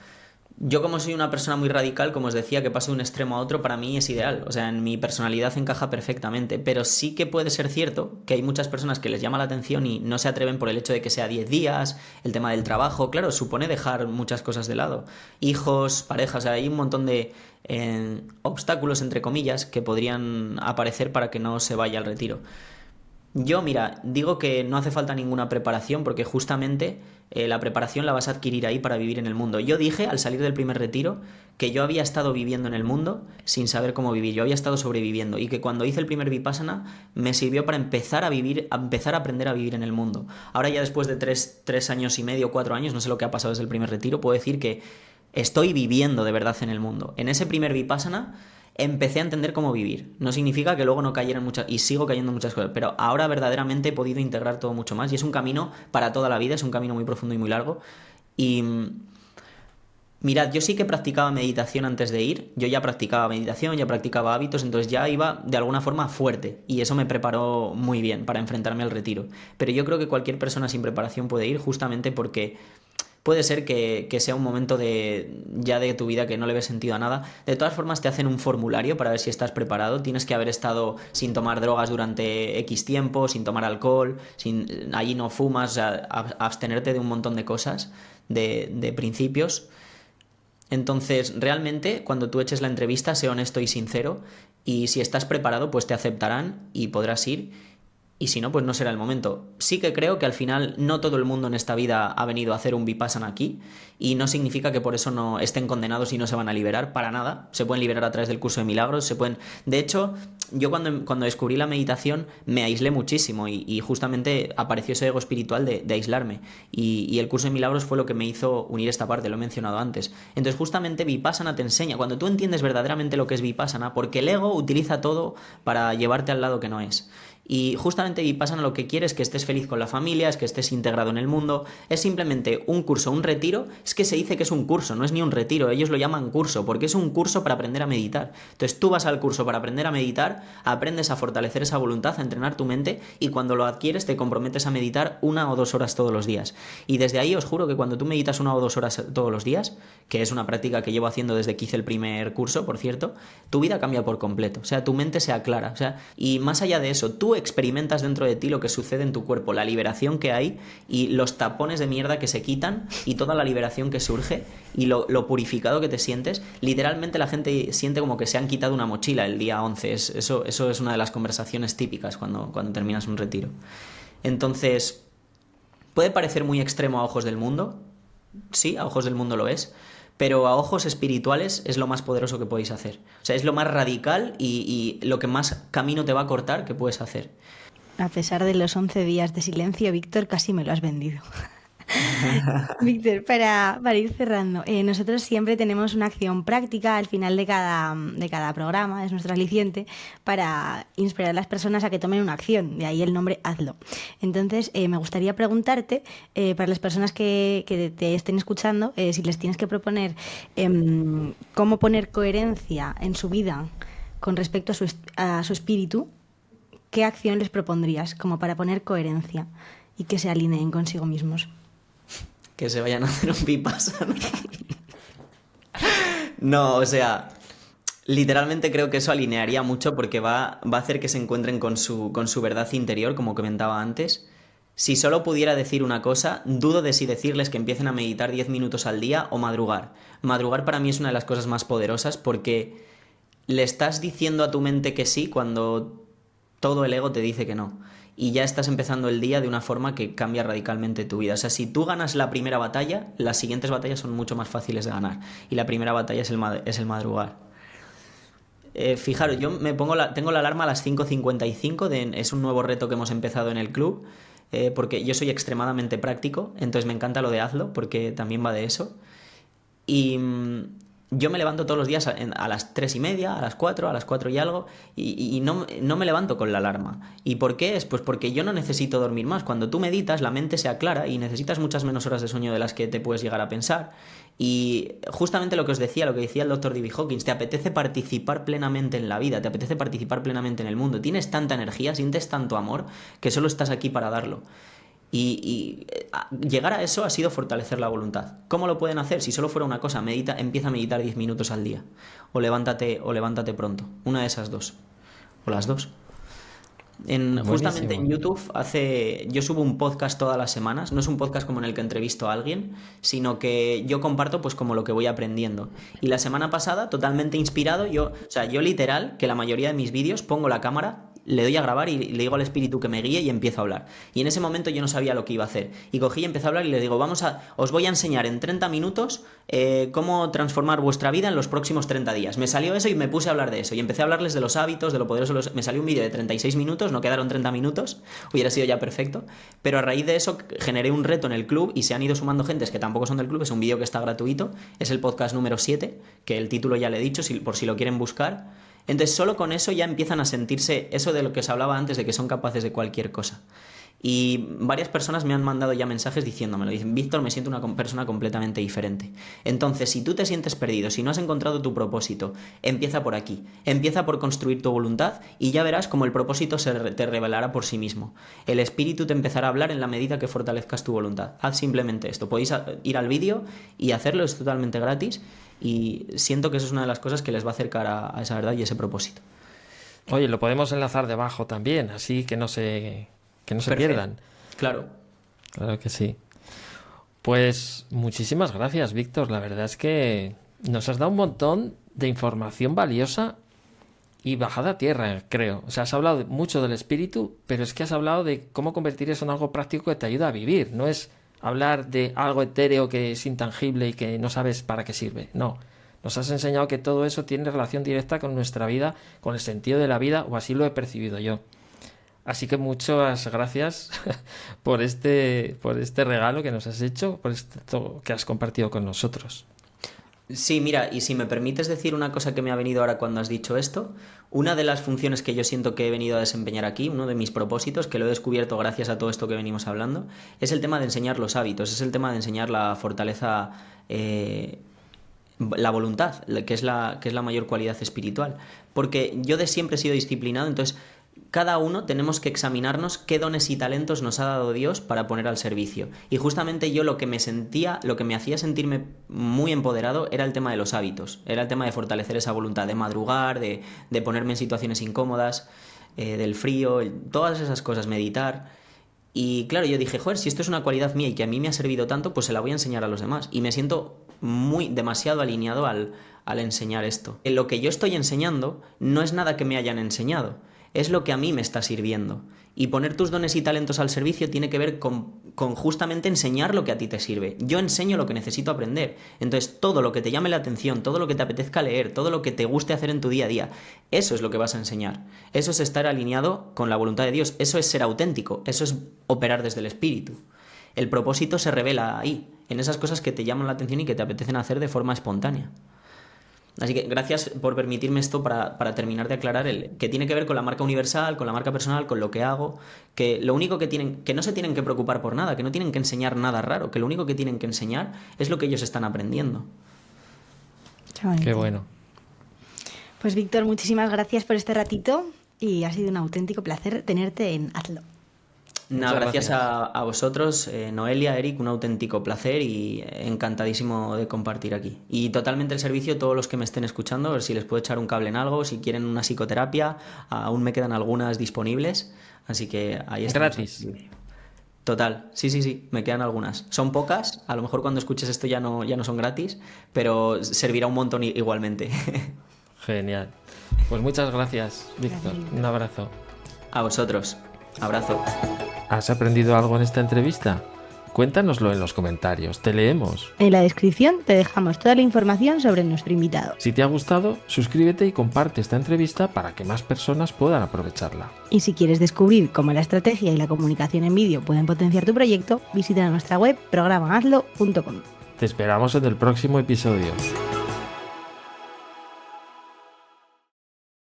Yo como soy una persona muy radical, como os decía, que pase de un extremo a otro, para mí es ideal. O sea, en mi personalidad encaja perfectamente. Pero sí que puede ser cierto que hay muchas personas que les llama la atención y no se atreven por el hecho de que sea 10 días, el tema del trabajo. Claro, supone dejar muchas cosas de lado. Hijos, parejas, o sea, hay un montón de obstáculos, entre comillas, que podrían aparecer para que no se vaya al retiro. Yo, mira, digo que no hace falta ninguna preparación porque justamente la preparación la vas a adquirir ahí para vivir en el mundo. Yo dije al salir del primer retiro que yo había estado viviendo en el mundo sin saber cómo vivir, yo había estado sobreviviendo y que cuando hice el primer Vipassana me sirvió para empezar a vivir, a empezar a aprender a vivir en el mundo. Ahora ya después de 3 años y medio, 4 años, no sé lo que ha pasado desde el primer retiro, puedo decir que estoy viviendo de verdad en el mundo. En ese primer Vipassana empecé a entender cómo vivir. No significa que luego no cayera en muchas, y sigo cayendo en muchas cosas, pero ahora verdaderamente he podido integrar todo mucho más y es un camino para toda la vida, es un camino muy profundo y muy largo. Y mirad, yo sí que practicaba meditación antes de ir, yo ya practicaba meditación, ya practicaba hábitos, entonces ya iba de alguna forma fuerte y eso me preparó muy bien para enfrentarme al retiro. Pero yo creo que cualquier persona sin preparación puede ir justamente porque puede ser que sea un momento ya de tu vida que no le ves sentido a nada. De todas formas, te hacen un formulario para ver si estás preparado. Tienes que haber estado sin tomar drogas durante X tiempo, sin tomar alcohol, allí no fumas, o sea, abstenerte de un montón de cosas, de principios. Entonces, realmente, cuando tú eches la entrevista, sé honesto y sincero. Y si estás preparado, pues te aceptarán y podrás ir. Y si no, pues no será el momento. Sí que creo que al final no todo el mundo en esta vida ha venido a hacer un Vipassana aquí y no significa que por eso no estén condenados y no se van a liberar, para nada. Se pueden liberar a través del curso de milagros, se pueden... De hecho, yo cuando descubrí la meditación me aislé muchísimo y justamente apareció ese ego espiritual de aislarme. Y el curso de milagros fue lo que me hizo unir esta parte, lo he mencionado antes. Entonces justamente Vipassana te enseña, cuando tú entiendes verdaderamente lo que es Vipassana, porque el ego utiliza todo para llevarte al lado que no es. Y justamente Vipassana lo que quiere es que estés feliz con la familia, es que estés integrado en el mundo. Es simplemente un curso, un retiro. Es que se dice que es un curso, no es ni un retiro. Ellos lo llaman curso porque es un curso para aprender a meditar. Entonces tú vas al curso para aprender a meditar, aprendes a fortalecer esa voluntad, a entrenar tu mente y cuando lo adquieres te comprometes a meditar 1 o 2 horas todos los días. Y desde ahí os juro que cuando tú meditas 1 o 2 horas todos los días, que es una práctica que llevo haciendo desde que hice el primer curso, por cierto, tu vida cambia por completo. O sea, tu mente se aclara. O sea, y más allá de eso, tú experimentas dentro de ti lo que sucede en tu cuerpo, la liberación que hay y los tapones de mierda que se quitan y toda la liberación que surge y lo purificado que te sientes. Literalmente la gente siente como que se han quitado una mochila el día 11. Eso es una de las conversaciones típicas cuando terminas un retiro. Entonces, puede parecer muy extremo a ojos del mundo. Sí, a ojos del mundo lo es. Pero a ojos espirituales es lo más poderoso que podéis hacer. O sea, es lo más radical y lo que más camino te va a cortar que puedes hacer. A pesar de los 11 días de silencio, Víctor, casi me lo has vendido. Víctor, para ir cerrando, nosotros siempre tenemos una acción práctica al final de cada programa, es nuestro aliciente, para inspirar a las personas a que tomen una acción, de ahí el nombre Hazlo. Entonces, me gustaría preguntarte, para las personas que te estén escuchando, si les tienes que proponer cómo poner coherencia en su vida con respecto a su espíritu, ¿qué acción les propondrías como para poner coherencia y que se alineen consigo mismos? Que se vayan a hacer un Vipassana. No, o sea, literalmente creo que eso alinearía mucho porque va a hacer que se encuentren con su verdad interior, como comentaba antes. Si solo pudiera decir una cosa, dudo de si decirles que empiecen a meditar 10 minutos al día o madrugar. Madrugar para mí es una de las cosas más poderosas porque le estás diciendo a tu mente que sí cuando todo el ego te dice que no. Y ya estás empezando el día de una forma que cambia radicalmente tu vida. O sea, si tú ganas la primera batalla, las siguientes batallas son mucho más fáciles de ganar. Y la primera batalla es el madrugar. Fijaros, yo tengo la alarma a las 5:55, es un nuevo reto que hemos empezado en el club, porque yo soy extremadamente práctico, entonces me encanta lo de hazlo, porque también va de eso. Y yo me levanto todos los días a las 3:30, a las 4, a las 4 y algo, y no me levanto con la alarma. ¿Y por qué es? Pues porque yo no necesito dormir más. Cuando tú meditas, la mente se aclara y necesitas muchas menos horas de sueño de las que te puedes llegar a pensar. Y justamente lo que decía el Dr. D.B. Hawkins, te apetece participar plenamente en la vida, te apetece participar plenamente en el mundo. Tienes tanta energía, sientes tanto amor, que solo estás aquí para darlo. Llegar a eso ha sido fortalecer la voluntad. ¿Cómo lo pueden hacer? Si solo fuera una cosa, empieza a meditar 10 minutos al día. O levántate pronto. Una de esas dos. O las dos. Justamente en YouTube yo subo un podcast todas las semanas. No es un podcast como en el que entrevisto a alguien, sino que yo comparto pues como lo que voy aprendiendo. Y la semana pasada, totalmente inspirado, yo literal, que la mayoría de mis vídeos pongo la cámara, le doy a grabar y le digo al espíritu que me guíe y empiezo a hablar. Y en ese momento yo no sabía lo que iba a hacer. Y cogí y empecé a hablar y le digo, os voy a enseñar en 30 minutos cómo transformar vuestra vida en los próximos 30 días. Me salió eso y me puse a hablar de eso. Y empecé a hablarles de los hábitos, de lo poderoso. Me salió un vídeo de 36 minutos, no quedaron 30 minutos, hubiera sido ya perfecto. Pero a raíz de eso generé un reto en el club y se han ido sumando gentes que tampoco son del club. Es un vídeo que está gratuito. Es el podcast número 7, que el título ya le he dicho, por si lo quieren buscar. Entonces solo con eso ya empiezan a sentirse eso de lo que os hablaba antes, de que son capaces de cualquier cosa. Y varias personas me han mandado ya mensajes diciéndomelo. Dicen, Víctor, me siento una persona completamente diferente. Entonces, si tú te sientes perdido, si no has encontrado tu propósito, empieza por aquí. Empieza por construir tu voluntad y ya verás cómo el propósito te revelará por sí mismo. El espíritu te empezará a hablar en la medida que fortalezcas tu voluntad. Haz simplemente esto. Podéis ir al vídeo y hacerlo, es totalmente gratis. Y siento que eso es una de las cosas que les va a acercar a esa verdad y ese propósito. Oye, lo podemos enlazar debajo también, así que no se pierdan. Claro. Claro que sí. Pues muchísimas gracias, Víctor. La verdad es que nos has dado un montón de información valiosa y bajada a tierra, creo. O sea, has hablado mucho del espíritu, pero es que has hablado de cómo convertir eso en algo práctico que te ayuda a vivir. No es hablar de algo etéreo que es intangible y que no sabes para qué sirve. No. Nos has enseñado que todo eso tiene relación directa con nuestra vida, con el sentido de la vida, o así lo he percibido yo. Así que muchas gracias por este regalo que nos has hecho, por esto que has compartido con nosotros. Sí, mira, y si me permites decir una cosa que me ha venido ahora cuando has dicho esto, una de las funciones que yo siento que he venido a desempeñar aquí, uno de mis propósitos, que lo he descubierto gracias a todo esto que venimos hablando, es el tema de enseñar los hábitos, es el tema de enseñar la fortaleza, la voluntad, que es la mayor cualidad espiritual. Porque yo de siempre he sido disciplinado, entonces cada uno tenemos que examinarnos qué dones y talentos nos ha dado Dios para poner al servicio. Y justamente yo lo que me hacía sentirme muy empoderado era el tema de los hábitos, era el tema de fortalecer esa voluntad, de madrugar, de ponerme en situaciones incómodas, del frío, todas esas cosas, meditar. Y claro, yo dije, joder, si esto es una cualidad mía y que a mí me ha servido tanto, pues se la voy a enseñar a los demás. Y me siento demasiado alineado al enseñar esto. Lo que yo estoy enseñando no es nada que me hayan enseñado, es lo que a mí me está sirviendo. Y poner tus dones y talentos al servicio tiene que ver con justamente enseñar lo que a ti te sirve. Yo enseño lo que necesito aprender. Entonces, todo lo que te llame la atención, todo lo que te apetezca leer, todo lo que te guste hacer en tu día a día, eso es lo que vas a enseñar. Eso es estar alineado con la voluntad de Dios. Eso es ser auténtico. Eso es operar desde el espíritu. El propósito se revela ahí, en esas cosas que te llaman la atención y que te apetecen hacer de forma espontánea. Así que gracias por permitirme esto para terminar de aclarar que tiene que ver con la marca universal, con la marca personal, con lo que hago, que lo único que no se tienen que preocupar por nada, que no tienen que enseñar nada raro, que lo único que tienen que enseñar es lo que ellos están aprendiendo. Qué bueno. Pues Víctor, muchísimas gracias por este ratito y ha sido un auténtico placer tenerte en Hazlo. Nada, gracias a vosotros, Noelia, Eric, un auténtico placer y encantadísimo de compartir aquí. Y totalmente el servicio a todos los que me estén escuchando, a ver si les puedo echar un cable en algo, si quieren una psicoterapia, aún me quedan algunas disponibles, así que ahí está. Gratis. Total, sí, me quedan algunas. Son pocas, a lo mejor cuando escuches esto ya no son gratis, pero servirá un montón igualmente. Genial. Pues muchas gracias, Víctor. Un abrazo. A vosotros. Abrazo. ¿Has aprendido algo en esta entrevista? Cuéntanoslo en los comentarios, te leemos. En la descripción te dejamos toda la información sobre nuestro invitado. Si te ha gustado, suscríbete y comparte esta entrevista para que más personas puedan aprovecharla. Y si quieres descubrir cómo la estrategia y la comunicación en vídeo pueden potenciar tu proyecto, visita nuestra web programahazlo.com. Te esperamos en el próximo episodio.